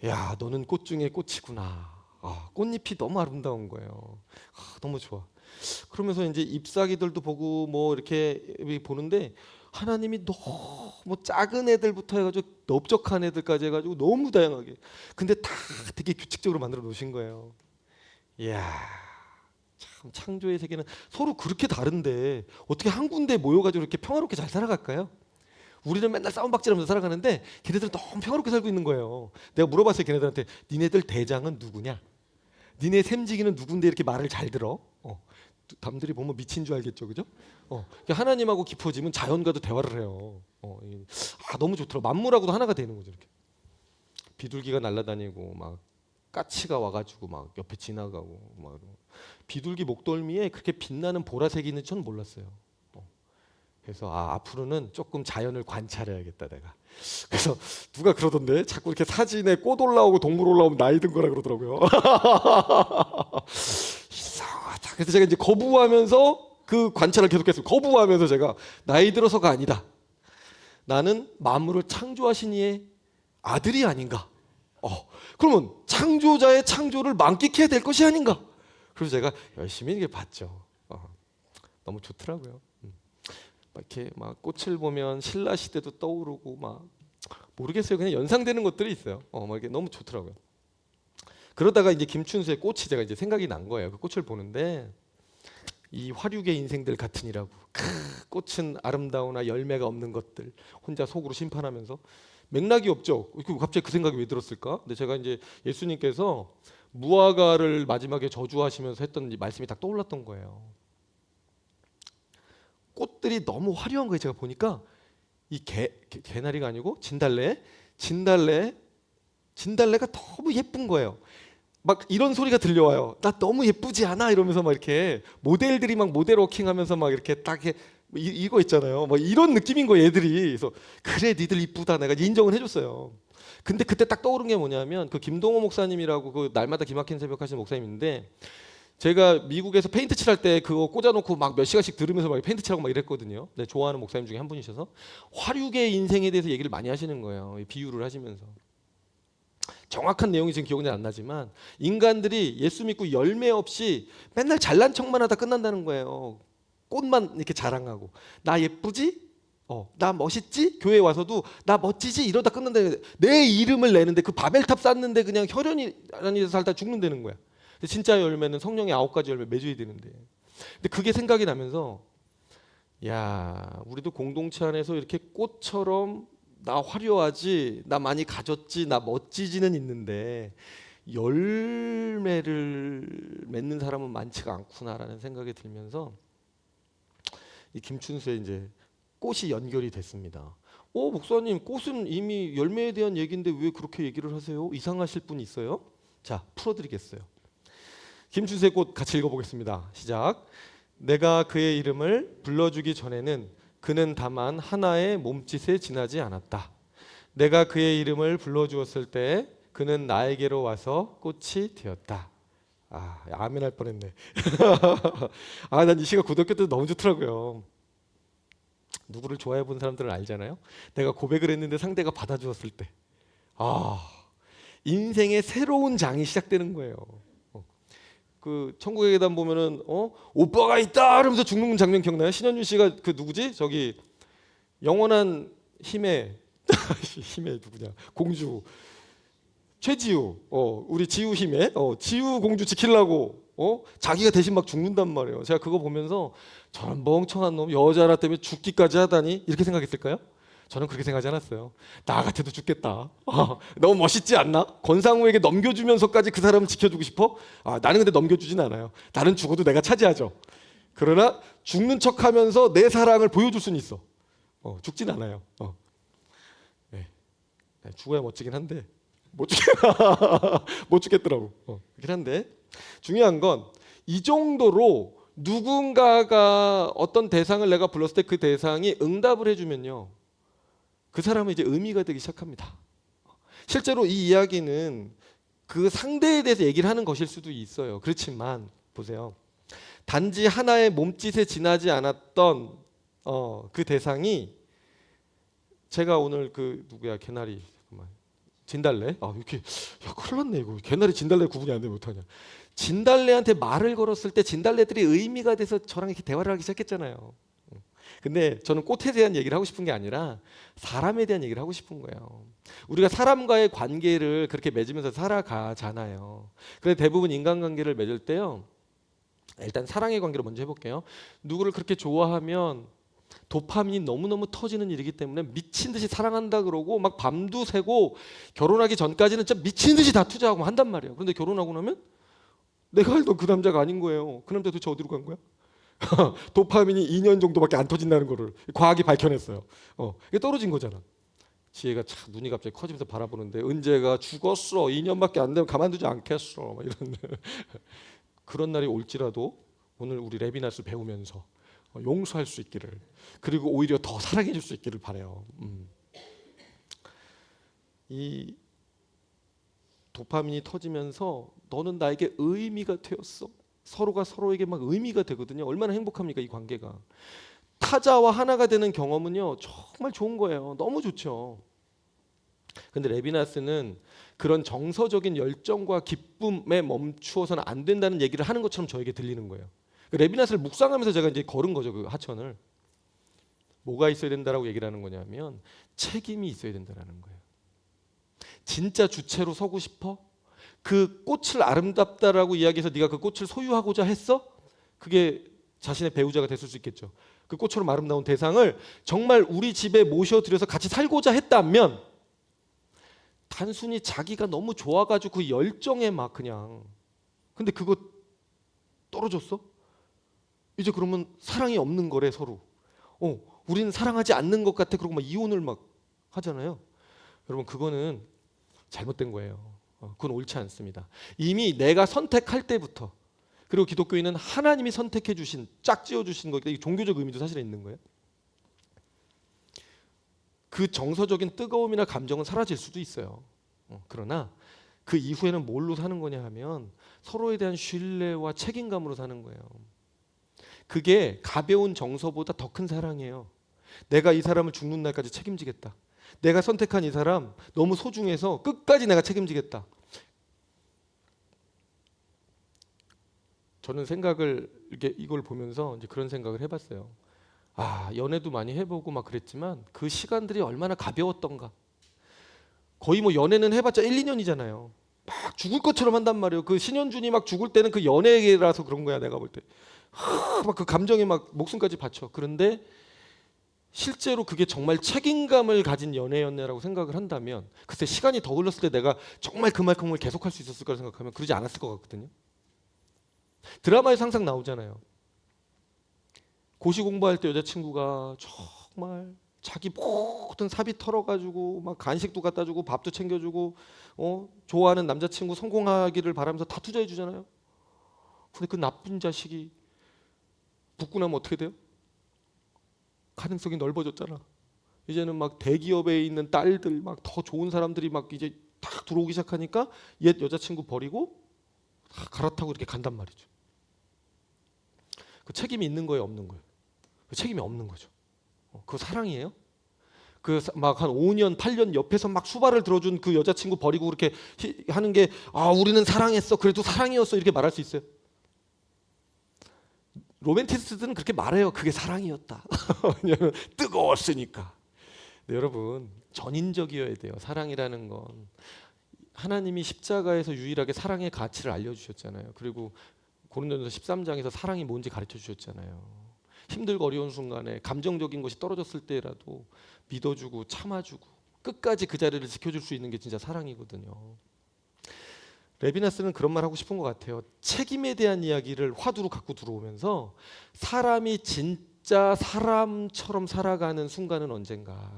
야, 너는 꽃 중에 꽃이구나. 꽃잎이 너무 아름다운 거예요. 너무 좋아. 그러면서 이제 잎사귀들도 보고 뭐 이렇게 보는데, 하나님이 너무 작은 애들부터 해가지고 넓적한 애들까지 해가지고 너무 다양하게, 근데 다 되게 규칙적으로 만들어 놓으신 거예요. 이야, 참 창조의 세계는 서로 그렇게 다른데 어떻게 한 군데 모여가지고 이렇게 평화롭게 잘 살아갈까요? 우리는 맨날 싸움박질하면서 살아가는데 걔네들은 너무 평화롭게 살고 있는 거예요. 내가 물어봤어요, 걔네들한테. 니네들 대장은 누구냐? 니네 샘지기는 누군데 이렇게 말을 잘 들어? 남들이 보면 미친 줄 알겠죠, 그죠? 그러니까 하나님하고 깊어지면 자연과도 대화를 해요. 너무 좋더라고. 만물하고도 하나가 되는 거죠. 이렇게 비둘기가 날아다니고 막 까치가 와가지고 막 옆에 지나가고 막. 비둘기 목덜미에 그렇게 빛나는 보라색이 있는 줄 몰랐어요. 그래서 앞으로는 조금 자연을 관찰해야겠다 내가. 그래서 누가 그러던데 자꾸 이렇게 사진에 꽃 올라오고 동물 올라오면 나이 든 거라 그러더라고요. 이상하다. 그래서 제가 이제 거부하면서 그 관찰을 계속했어요. 거부하면서 제가 나이 들어서가 아니다. 나는 만물을 창조하신 이의 아들이 아닌가. 그러면 창조자의 창조를 만끽해야 될 것이 아닌가. 그래서 제가 열심히 이게 봤죠. 너무 좋더라고요. 막 이렇게 막 꽃을 보면 신라 시대도 떠오르고 막 모르겠어요. 그냥 연상되는 것들이 있어요. 막 이게 너무 좋더라고요. 그러다가 이제 김춘수의 꽃이 제가 이제 생각이 난 거예요. 그 꽃을 보는데 이 화류계 인생들 같으니라고. 꽃은 아름다우나 열매가 없는 것들 혼자 속으로 심판하면서. 맥락이 없죠. 갑자기 그 생각이 왜 들었을까? 근데 제가 이제 예수님께서 무화과를 마지막에 저주하시면서 했던 말씀이 딱 떠올랐던 거예요. 꽃들이 너무 화려한 거예요. 제가 보니까 이 개나리가 아니고 진달래가 너무 예쁜 거예요. 막 이런 소리가 들려와요. 나 너무 예쁘지 않아? 이러면서 막 이렇게 모델들이 막 모델 워킹하면서 막 이렇게 딱 이거 있잖아요. 막 이런 느낌인 거예요, 애들이. 그래서 그래, 니들 이쁘다. 내가 인정을 해줬어요. 근데 그때 딱 떠오른 게 뭐냐면 그 김동호 목사님이라고 그 날마다 기막힌 새벽 하시는 목사님인데, 제가 미국에서 페인트 칠할 때 그거 꽂아놓고 막 몇 시간씩 들으면서 막 페인트 칠하고 막 이랬거든요. 네, 좋아하는 목사님 중에 한 분이셔서 화류계 인생에 대해서 얘기를 많이 하시는 거예요. 비유를 하시면서. 정확한 내용이 지금 기억이 안 나지만 인간들이 예수 믿고 열매 없이 맨날 잘난 척만 하다 끝난다는 거예요. 꽃만 이렇게 자랑하고 나 예쁘지? 나 멋있지? 교회 와서도 나 멋지지? 이러다 끝난다. 내 이름을 내는데 그 바벨탑 쌓는데 그냥 혈연이 아니서 살다 죽는다는 거야. 근데 진짜 열매는 성령의 9가지 열매 맺어야 되는데. 근데 그게 생각이 나면서, 야, 우리도 공동체 안에서 이렇게 꽃처럼 나 화려하지, 나 많이 가졌지, 나 멋지지는 있는데 열매를 맺는 사람은 많지가 않구나라는 생각이 들면서 이 김춘수의 이제 꽃이 연결이 됐습니다. 목사님, 꽃은 이미 열매에 대한 얘기인데 왜 그렇게 얘기를 하세요? 이상하실 분 있어요? 자, 풀어드리겠어요. 김춘수의 꽃 같이 읽어보겠습니다. 시작. 내가 그의 이름을 불러주기 전에는 그는 다만 하나의 몸짓에 지나지 않았다. 내가 그의 이름을 불러주었을 때 그는 나에게로 와서 꽃이 되었다. 아멘 할 뻔했네. 난 이 시가 고등학교 때 너무 좋더라고요. 누구를 좋아해 본 사람들은 알잖아요. 내가 고백을 했는데 상대가 받아주었을 때, 인생의 새로운 장이 시작되는 거예요. 그 천국의 계단 보면은 오빠가 있다 하면서 죽는 장면 기억나요? 신현준 씨가 그 누구지? 저기 영원한 힘의 힘의 누구냐? 공주 최지우, 우리 지우 힘의 지우 공주 지키려고 자기가 대신 막 죽는단 말이에요. 제가 그거 보면서 저런 멍청한 놈 여자 하나 때문에 죽기까지 하다니 이렇게 생각했을까요? 저는 그렇게 생각하지 않았어요. 나 같아도 죽겠다. 너무 멋있지 않나? 권상우에게 넘겨주면서까지 그 사람을 지켜주고 싶어? 나는 근데 넘겨주진 않아요. 나는 죽어도 내가 차지하죠. 그러나 죽는 척하면서 내 사랑을 보여줄 수는 있어. 죽진 않아요. 네. 죽어야 멋지긴 한데 못 죽겠더라고. 그렇긴 한데 중요한 건 이 정도로 누군가가 어떤 대상을 내가 불렀을 때 그 대상이 응답을 해주면요, 그 사람은 이제 의미가 되기 시작합니다. 실제로 이 이야기는 그 상대에 대해서 얘기를 하는 것일 수도 있어요. 그렇지만 보세요. 단지 하나의 몸짓에 지나지 않았던 그 대상이, 제가 오늘 그 누구야 개나리 진달래? 이렇게 큰일 났네 이거. 개나리 진달래 구분이 안 되면 어떡하냐. 진달래한테 말을 걸었을 때 진달래들이 의미가 돼서 저랑 이렇게 대화를 하기 시작했잖아요. 근데 저는 꽃에 대한 얘기를 하고 싶은 게 아니라 사람에 대한 얘기를 하고 싶은 거예요. 우리가 사람과의 관계를 그렇게 맺으면서 살아가잖아요. 그래서 대부분 인간관계를 맺을 때요, 일단 사랑의 관계를 먼저 해볼게요. 누구를 그렇게 좋아하면 도파민이 너무너무 터지는 일이기 때문에 미친 듯이 사랑한다 그러고 막 밤도 새고 결혼하기 전까지는 진짜 미친 듯이 다 투자하고 한단 말이에요. 그런데 결혼하고 나면 내가 알던 그 남자가 아닌 거예요. 그 남자 도대체 어디로 간 거야? 도파민이 2년 정도밖에 안 터진다는 거를 과학이 밝혀냈어요. 이게 떨어진 거잖아. 지혜가 참 눈이 갑자기 커지면서 바라보는데, 은재가 죽었어. 2년밖에 안 되면 가만두지 않겠어. 막 이런 그런 날이 올지라도 오늘 우리 레비나스 배우면서 용서할 수 있기를, 그리고 오히려 더 사랑해 줄 수 있기를 바라요. 이 도파민이 터지면서 너는 나에게 의미가 되었어. 서로가 서로에게 막 의미가 되거든요. 얼마나 행복합니까 이 관계가. 타자와 하나가 되는 경험은요 정말 좋은 거예요. 너무 좋죠. 근데 레비나스는 그런 정서적인 열정과 기쁨에 멈추어서는 안 된다는 얘기를 하는 것처럼 저에게 들리는 거예요. 레비나스를 묵상하면서 제가 이제 걸은 거죠. 그 하천을. 뭐가 있어야 된다라고 얘기를 하는 거냐면 책임이 있어야 된다라는 거예요. 진짜 주체로 서고 싶어? 그 꽃을 아름답다라고 이야기해서 네가 그 꽃을 소유하고자 했어? 그게 자신의 배우자가 됐을 수 있겠죠. 그 꽃처럼 아름다운 대상을 정말 우리 집에 모셔들여서 같이 살고자 했다면, 단순히 자기가 너무 좋아가지고 그 열정에 막 그냥, 근데 그거 떨어졌어? 이제 그러면 사랑이 없는 거래 서로. 우리는 사랑하지 않는 것 같아. 그러고 막 이혼을 막 하잖아요. 여러분 그거는 잘못된 거예요. 그건 옳지 않습니다. 이미 내가 선택할 때부터, 그리고 기독교인은 하나님이 선택해 주신, 짝지어 주신 거기 때문에 종교적 의미도 사실은 있는 거예요. 그 정서적인 뜨거움이나 감정은 사라질 수도 있어요. 그러나 그 이후에는 뭘로 사는 거냐 하면 서로에 대한 신뢰와 책임감으로 사는 거예요. 그게 가벼운 정서보다 더 큰 사랑이에요. 내가 이 사람을 죽는 날까지 책임지겠다. 내가 선택한 이 사람 너무 소중해서 끝까지 내가 책임지겠다. 저는 이걸 보면서 이제 그런 생각을 해봤어요. 연애도 많이 해보고 막 그랬지만 그 시간들이 얼마나 가벼웠던가. 거의 뭐 연애는 해봤자 1, 2년이잖아요. 막 죽을 것처럼 한단 말이에요. 그 신현준이 막 죽을 때는 그 연애라서 그런 거야. 내가 볼 때 막 그 감정에 막 목숨까지 바쳐. 그런데 실제로 그게 정말 책임감을 가진 연애였네라고 생각을 한다면 글쎄 시간이 더 흘렀을 때 내가 정말 그만큼을 계속할 수 있었을까 생각하면 그러지 않았을 것 같거든요. 드라마에서 항상 나오잖아요. 고시 공부할 때 여자친구가 정말 자기 모든 사비 털어가지고 막 간식도 갖다 주고 밥도 챙겨주고 좋아하는 남자친구 성공하기를 바라면서 다 투자해 주잖아요. 근데 그 나쁜 자식이 붙고 나면 어떻게 돼요? 가능성이 넓어졌잖아. 이제는 막 대기업에 있는 딸들 막 더 좋은 사람들이 막 이제 딱 들어오기 시작하니까 옛 여자친구 버리고 다 갈아타고 이렇게 간단 말이죠. 그 책임이 있는 거예요, 없는 거예요? 그 책임이 없는 거죠. 그거 사랑이에요? 그 막 한 5년, 8년 옆에서 막 수발을 들어준 그 여자친구 버리고 그렇게 하는 게 우리는 사랑했어. 그래도 사랑이었어. 이렇게 말할 수 있어요? 로맨티스트들은 그렇게 말해요. 그게 사랑이었다. 왜냐하면 뜨거웠으니까. 근데 여러분 전인적이어야 돼요. 사랑이라는 건 하나님이 십자가에서 유일하게 사랑의 가치를 알려주셨잖아요. 그리고 고린도전서 13장에서 사랑이 뭔지 가르쳐 주셨잖아요. 힘들고 어려운 순간에 감정적인 것이 떨어졌을 때라도 믿어주고 참아주고 끝까지 그 자리를 지켜줄 수 있는 게 진짜 사랑이거든요. 레비나스는 그런 말 하고 싶은 것 같아요. 책임에 대한 이야기를 화두로 갖고 들어오면서 사람이 진짜 사람처럼 살아가는 순간은 언젠가.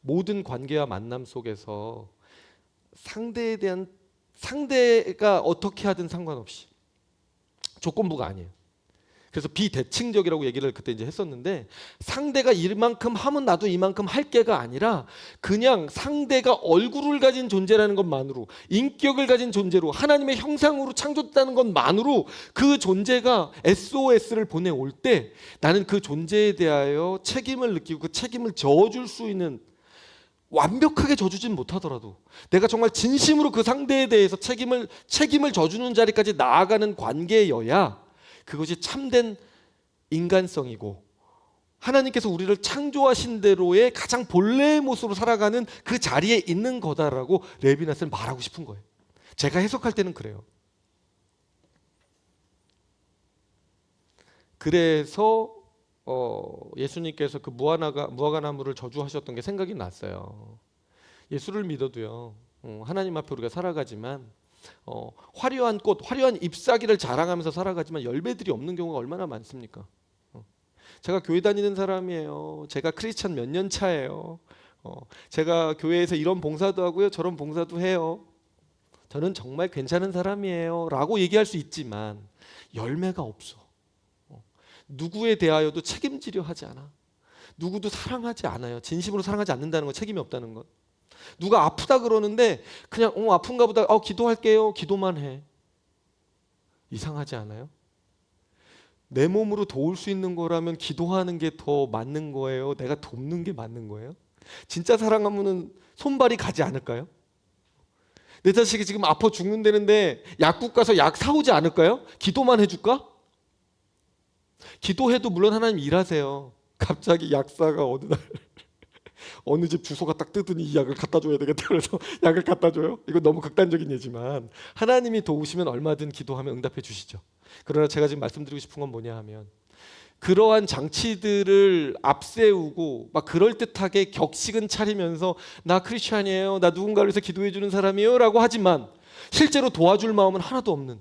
모든 관계와 만남 속에서 상대가 어떻게 하든 상관없이 조건부가 아니에요. 그래서 비대칭적이라고 얘기를 그때 이제 했었는데 상대가 이만큼 하면 나도 이만큼 할 게가 아니라 그냥 상대가 얼굴을 가진 존재라는 것만으로 인격을 가진 존재로 하나님의 형상으로 창조됐다는 것만으로 그 존재가 SOS를 보내올 때 나는 그 존재에 대하여 책임을 느끼고 그 책임을 져줄 수 있는 완벽하게 져주진 못하더라도 내가 정말 진심으로 그 상대에 대해서 책임을 져주는 자리까지 나아가는 관계여야 그것이 참된 인간성이고 하나님께서 우리를 창조하신 대로의 가장 본래의 모습으로 살아가는 그 자리에 있는 거다라고 레비나스는 말하고 싶은 거예요. 제가 해석할 때는 그래요. 그래서 예수님께서 그 무화과 나무를 저주하셨던 게 생각이 났어요. 예수를 믿어도요. 하나님 앞에 우리가 살아가지만 화려한 꽃, 화려한 잎사귀를 자랑하면서 살아가지만 열매들이 없는 경우가 얼마나 많습니까? 제가 교회 다니는 사람이에요. 제가 크리스찬 몇 년 차예요. 제가 교회에서 이런 봉사도 하고요. 저런 봉사도 해요. 저는 정말 괜찮은 사람이에요. 라고 얘기할 수 있지만 열매가 없어. 누구에 대하여도 책임지려 하지 않아. 누구도 사랑하지 않아요. 진심으로 사랑하지 않는다는 건 책임이 없다는 것. 누가 아프다 그러는데 그냥 아픈가 보다 기도할게요. 기도만 해. 이상하지 않아요? 내 몸으로 도울 수 있는 거라면 기도하는 게 더 맞는 거예요? 내가 돕는 게 맞는 거예요? 진짜 사랑하면 손발이 가지 않을까요? 내 자식이 지금 아파 죽는다는데 약국 가서 약 사오지 않을까요? 기도만 해줄까? 기도해도 물론 하나님 일하세요. 갑자기 약사가 어느 날 어느 집 주소가 딱 뜨더니 이 약을 갖다 줘야 되겠다 그래서 약을 갖다 줘요. 이거 너무 극단적인 예지만 하나님이 도우시면 얼마든 기도하면 응답해 주시죠. 그러나 제가 지금 말씀드리고 싶은 건 뭐냐 하면 그러한 장치들을 앞세우고 막 그럴듯하게 격식은 차리면서 나 크리스찬이에요. 나 누군가를 위해서 기도해 주는 사람이에요. 라고 하지만 실제로 도와줄 마음은 하나도 없는,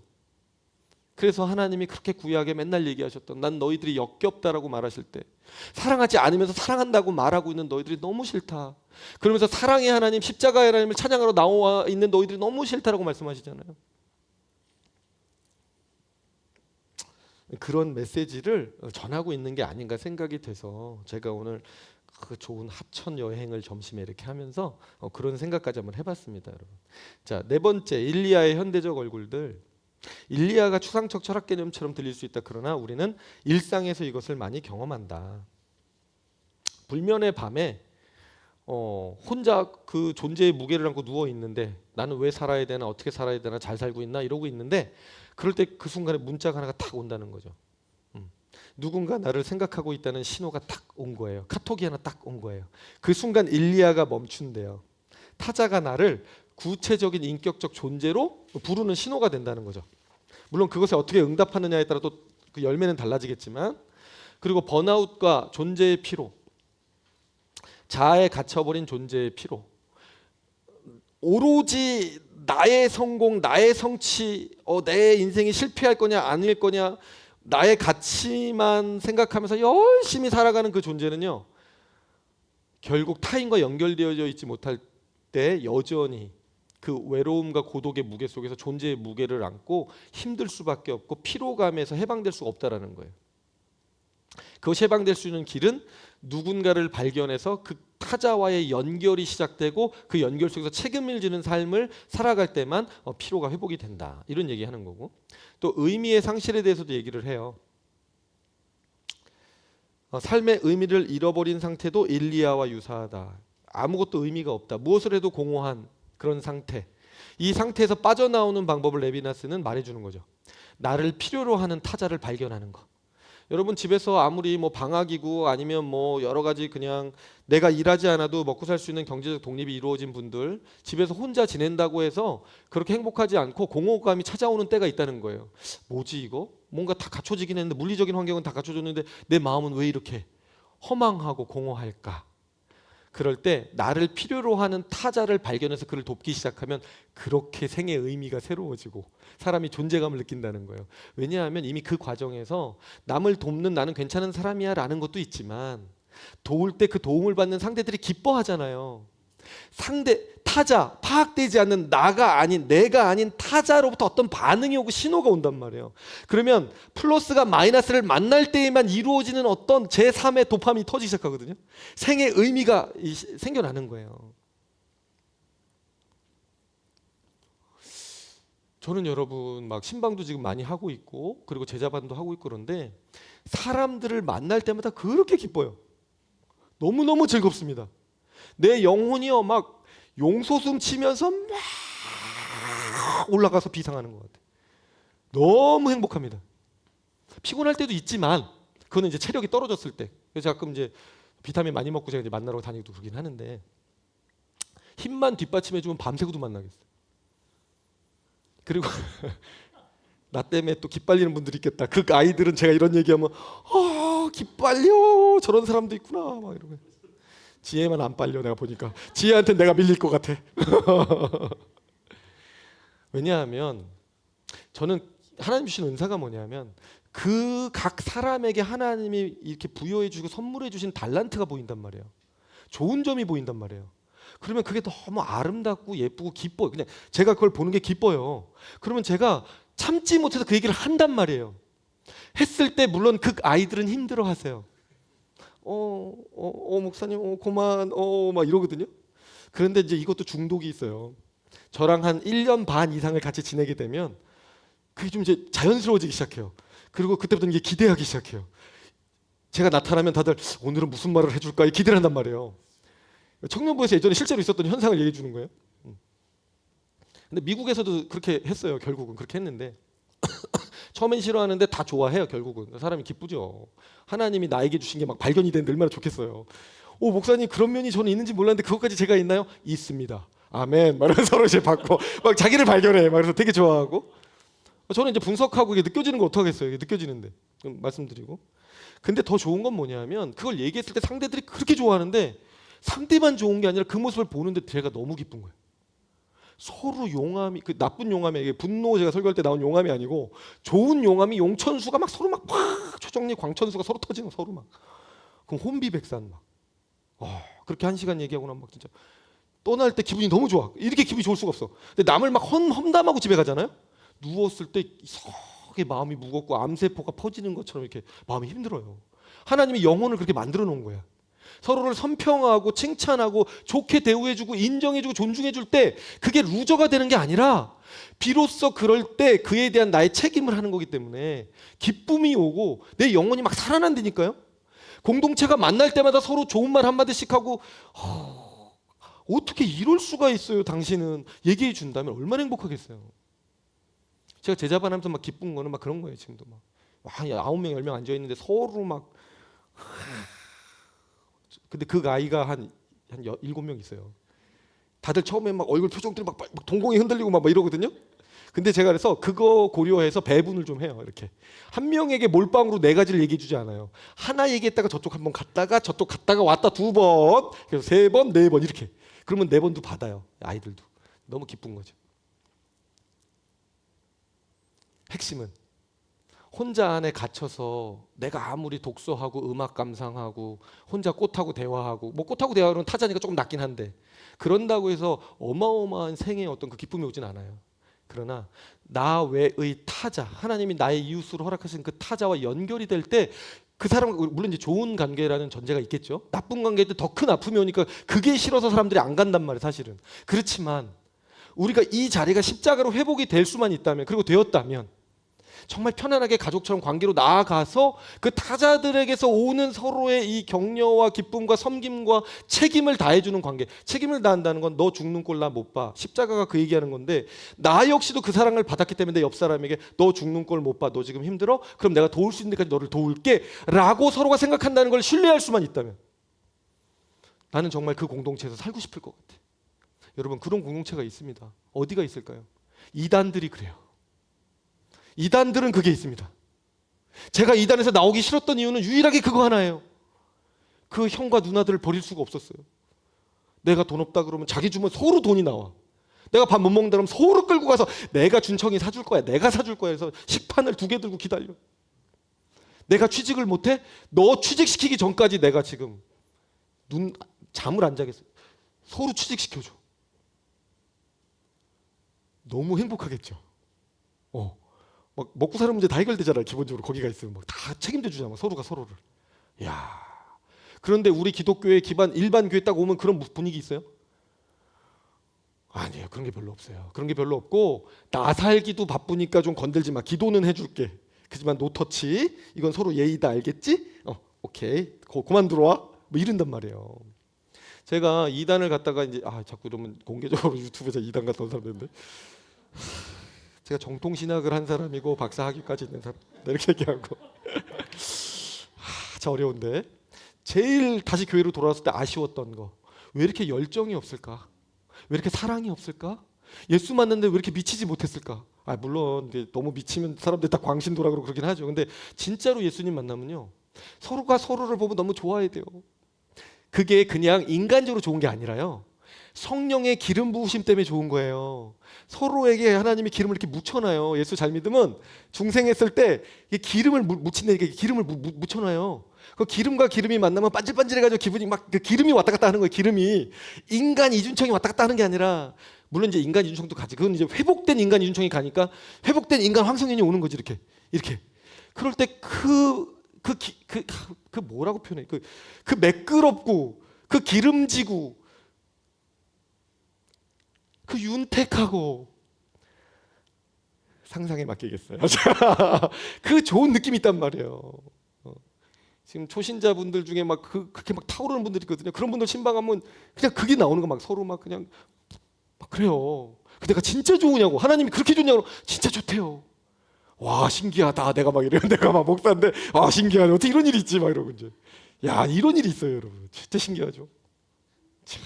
그래서 하나님이 그렇게 구약에 맨날 얘기하셨던 난 너희들이 역겹다라고 말하실 때 사랑하지 않으면서 사랑한다고 말하고 있는 너희들이 너무 싫다. 그러면서 사랑의 하나님, 십자가의 하나님을 찬양하러 나와 있는 너희들이 너무 싫다라고 말씀하시잖아요. 그런 메시지를 전하고 있는 게 아닌가 생각이 돼서 제가 오늘 그 좋은 하천 여행을 점심에 이렇게 하면서 그런 생각까지 한번 해봤습니다, 여러분. 자, 네 번째, 일리야의 현대적 얼굴들. 일리야가 추상적 철학 개념처럼 들릴 수 있다. 그러나 우리는 일상에서 이것을 많이 경험한다. 불면의 밤에 혼자 그 존재의 무게를 안고 누워 있는데 나는 왜 살아야 되나, 어떻게 살아야 되나, 잘 살고 있나 이러고 있는데 그럴 때 그 순간에 문자가 하나가 탁 온다는 거죠. 누군가 나를 생각하고 있다는 신호가 딱 온 거예요. 카톡이 하나 딱 온 거예요. 그 순간 일리야가 멈춘대요. 타자가 나를 구체적인 인격적 존재로 부르는 신호가 된다는 거죠. 물론 그것에 어떻게 응답하느냐에 따라 또 그 열매는 달라지겠지만 그리고 번아웃과 존재의 피로, 자아에 갇혀버린 존재의 피로, 오로지 나의 성공, 나의 성취, 내 인생이 실패할 거냐 아닐 거냐, 나의 가치만 생각하면서 열심히 살아가는 그 존재는요, 결국 타인과 연결되어져 있지 못할 때 여전히 그 외로움과 고독의 무게 속에서 존재의 무게를 안고 힘들 수밖에 없고 피로감에서 해방될 수가 없다라는 거예요. 그것이 해방될 수 있는 길은 누군가를 발견해서 그 타자와의 연결이 시작되고 그 연결 속에서 책임을 지는 삶을 살아갈 때만 피로가 회복이 된다, 이런 얘기하는 거고, 또 의미의 상실에 대해서도 얘기를 해요. 삶의 의미를 잃어버린 상태도 일리아와 유사하다. 아무것도 의미가 없다. 무엇을 해도 공허한 그런 상태. 이 상태에서 빠져나오는 방법을 레비나스는 말해주는 거죠. 나를 필요로 하는 타자를 발견하는 거. 여러분 집에서 아무리 뭐 방학이고 아니면 뭐 여러 가지 그냥 내가 일하지 않아도 먹고 살 수 있는 경제적 독립이 이루어진 분들, 집에서 혼자 지낸다고 해서 그렇게 행복하지 않고 공허감이 찾아오는 때가 있다는 거예요. 뭐지 이거? 뭔가 다 갖춰지긴 했는데, 물리적인 환경은 다 갖춰졌는데 내 마음은 왜 이렇게 허망하고 공허할까? 그럴 때 나를 필요로 하는 타자를 발견해서 그를 돕기 시작하면 그렇게 생의 의미가 새로워지고 사람이 존재감을 느낀다는 거예요. 왜냐하면 이미 그 과정에서 남을 돕는 나는 괜찮은 사람이야 라는 것도 있지만, 도울 때 그 도움을 받는 상대들이 기뻐하잖아요. 상대 타자, 파악되지 않는 나가 아닌, 내가 아닌 타자로부터 어떤 반응이 오고 신호가 온단 말이에요. 그러면 플러스가 마이너스를 만날 때에만 이루어지는 어떤 제3의 도파민이 터지기 시작하거든요. 생의 의미가 생겨나는 거예요. 저는 여러분 막 신방도 지금 많이 하고 있고 그리고 제자반도 하고 있고 그런데 사람들을 만날 때마다 그렇게 기뻐요. 너무너무 즐겁습니다. 내 영혼이요 막 용솟음 치면서 막 올라가서 비상하는 것 같아요. 너무 행복합니다. 피곤할 때도 있지만 그거는 이제 체력이 떨어졌을 때. 그래서 가끔 이제 비타민 많이 먹고 제가 이제 만나러 다니고 그러긴 하는데, 힘만 뒷받침해주면 밤새고도 만나겠어요. 그리고 나 때문에 또 기빨리는 분들이 있겠다. 그 아이들은 제가 이런 얘기하면 기빨려, 저런 사람도 있구나 막 이러고. 지혜만 안 빨려. 내가 보니까 지혜한테 내가 밀릴 것 같아. 왜냐하면 저는 하나님 주신 은사가 뭐냐면 그 각 사람에게 하나님이 이렇게 부여해 주고 선물해 주신 달란트가 보인단 말이에요. 좋은 점이 보인단 말이에요. 그러면 그게 너무 아름답고 예쁘고 기뻐요. 그냥 제가 그걸 보는 게 기뻐요. 그러면 제가 참지 못해서 그 얘기를 한단 말이에요. 했을 때 물론 그 아이들은 힘들어 하세요. 목사님, 그만, 막 이러거든요. 그런데 이제 이것도 중독이 있어요. 저랑 한 1년 반 이상을 같이 지내게 되면 그게 좀 이제 자연스러워지기 시작해요. 그리고 그때부터 이제 기대하기 시작해요. 제가 나타나면 다들 오늘은 무슨 말을 해줄까 기대를 한단 말이에요. 청년부에서 예전에 실제로 있었던 현상을 얘기해 주는 거예요. 근데 미국에서도 그렇게 했어요. 결국은 그렇게 했는데 처음엔 싫어하는데 다 좋아해요. 결국은 사람이 기쁘죠. 하나님이 나에게 주신 게 막 발견이 되는데 얼마나 좋겠어요. 목사님 그런 면이 저는 있는지 몰랐는데 그것까지 제가 있나요? 있습니다. 아멘. 말하면서 서로 이제 받고 막 자기를 발견해. 그래서 되게 좋아하고. 저는 이제 분석하고 이게 느껴지는 거 어떡하겠어요. 이게 느껴지는데 말씀드리고. 근데 더 좋은 건 뭐냐면 그걸 얘기했을 때 상대들이 그렇게 좋아하는데 상대만 좋은 게 아니라 그 모습을 보는데 제가 너무 기쁜 거예요. 서로 용암이, 그 나쁜 용암이, 분노 제가 설교할 때 나온 용암이 아니고 좋은 용암이 용천수가 막 서로 막 초정리 광천수가 서로 터지는 거, 서로 막. 그럼 혼비백산 막. 그렇게 1시간 얘기하고 나면 막 진짜 떠날 때 기분이 너무 좋아. 이렇게 기분이 좋을 수가 없어. 근데 남을 막 험담하고 집에 가잖아요. 누웠을 때 이상하게 마음이 무겁고 암세포가 퍼지는 것처럼 이렇게 마음이 힘들어요. 하나님이 영혼을 그렇게 만들어 놓은 거야. 서로를 선평하고 칭찬하고 좋게 대우해주고 인정해주고 존중해줄 때 그게 루저가 되는 게 아니라 비로소 그럴 때 그에 대한 나의 책임을 하는 거기 때문에 기쁨이 오고 내 영혼이 막 살아난다니까요. 공동체가 만날 때마다 서로 좋은 말 한마디씩 하고 어떻게 이럴 수가 있어요. 당신은 얘기해 준다면 얼마나 행복하겠어요. 제가 제자반 하면서 막 기쁜 거는 막 그런 거예요. 지금도 막 9명 10명 앉아있는데 서로 막 근데 그 아이가 한 7명 있어요. 다들 처음에 막 얼굴 표정들이 막 동공이 흔들리고 막 이러거든요. 근데 제가 그래서 그거 고려해서 배분을 좀 해요. 이렇게 한 명에게 몰빵으로 네 가지를 얘기해 주지 않아요. 하나 얘기했다가 저쪽 한번 갔다가 저쪽 갔다가 왔다 두 번, 그래서 세 번, 네 번 이렇게. 그러면 네 번도 받아요. 아이들도 너무 기쁜 거죠. 핵심은 혼자 안에 갇혀서 내가 아무리 독서하고 음악 감상하고 혼자 꽃하고 대화하고, 뭐 꽃하고 대화는 타자니까 조금 낫긴 한데, 그런다고 해서 어마어마한 생애의 어떤 그 기쁨이 오진 않아요. 그러나 나 외의 타자, 하나님이 나의 이웃으로 허락하신 그 타자와 연결이 될 때 그 사람, 물론 이제 좋은 관계라는 전제가 있겠죠. 나쁜 관계도 더 큰 아픔이 오니까 그게 싫어서 사람들이 안 간단 말이에요, 사실은. 그렇지만 우리가 이 자리가 십자가로 회복이 될 수만 있다면, 그리고 되었다면 정말 편안하게 가족처럼 관계로 나아가서 그 타자들에게서 오는 서로의 이 격려와 기쁨과 섬김과 책임을 다해주는 관계. 책임을 다한다는 건 너 죽는 꼴 나 못 봐. 십자가가 그 얘기하는 건데, 나 역시도 그 사랑을 받았기 때문에 내 옆 사람에게 너 죽는 꼴 못 봐. 너 지금 힘들어? 그럼 내가 도울 수 있는 데까지 너를 도울게 라고 서로가 생각한다는 걸 신뢰할 수만 있다면 나는 정말 그 공동체에서 살고 싶을 것 같아. 여러분, 그런 공동체가 있습니다. 어디가 있을까요? 이단들이 그래요. 이단들은 그게 있습니다. 제가 이단에서 나오기 싫었던 이유는 유일하게 그거 하나예요. 그 형과 누나들을 버릴 수가 없었어요. 내가 돈 없다 그러면 자기 주면 서로 돈이 나와. 내가 밥 못 먹는다 그러면 서로 끌고 가서 내가 준청이 사줄 거야, 내가 사줄 거야 해서 식판을 2개 들고 기다려. 내가 취직을 못해? 너 취직시키기 전까지 내가 지금 잠을 안 자겠어. 서로 취직시켜줘. 너무 행복하겠죠. 막 먹고 사는 문제 다 해결되잖아요. 기본적으로 거기가 있으면 막 다 책임져 주잖아. 서로가 서로를. 야. 그런데 우리 기독교의 기반 일반 교회 딱 오면 그런 분위기 있어요? 아니에요. 그런 게 별로 없어요. 그런 게 별로 없고, 나 살기도 바쁘니까 좀 건들지 마. 기도는 해줄게. 그지만 노터치. 이건 서로 예의다. 알겠지? 오케이. 그만 들어와. 뭐 이런단 말이에요. 제가 이단을 갔다가 이제 자꾸 이러면 공개적으로 유튜브에서 이단 갔다 온 사람인데. 제가 정통 신학을 한 사람이고 박사 학위까지 있는 사람, 이렇게 얘기하고 참 어려운데, 제일 다시 교회로 돌아왔을 때 아쉬웠던 거, 왜 이렇게 열정이 없을까? 왜 이렇게 사랑이 없을까? 예수 만났는데 왜 이렇게 미치지 못했을까? 물론 너무 미치면 사람들이 다 광신도라 그러고 그러긴 하죠. 근데 진짜로 예수님 만나면요, 서로가 서로를 보면 너무 좋아야 돼요. 그게 그냥 인간적으로 좋은 게 아니라요, 성령의 기름 부으심 때문에 좋은 거예요. 서로에게 하나님이 기름을 이렇게 묻혀놔요. 예수 잘 믿으면 중생했을 때 기름을 묻힌다니까, 기름을 묻혀놔요. 그 기름과 기름이 만나면 반질반질해가지고 기분이 막 그 기름이 왔다 갔다 하는 거예요. 기름이 인간 이준청이 왔다 갔다 하는 게 아니라, 물론 이제 인간 이준청도 가지. 그건 이제 회복된 인간 이준청이 가니까 회복된 인간 황성년이 오는 거지. 이렇게. 그럴 때 그 뭐라고 표현해? 그 매끄럽고 그 기름지고 그 윤택하고, 상상에 맡기겠어요. 그 좋은 느낌이 있단 말이에요. 지금 초신자분들 중에 막 그렇게 막 타오르는 분들이 있거든요. 그런 분들 신방하면 그냥 그게 나오는 거, 막 서로 막 그냥 막 그래요. 근데 내가 진짜 좋으냐고, 하나님이 그렇게 좋냐고, 진짜 좋대요. 와, 신기하다. 내가 막 이래요. 내가 막 목사인데 신기하네. 어떻게 이런 일이 있지? 막 이러고 이제. 야, 이런 일이 있어요, 여러분. 진짜 신기하죠. 참.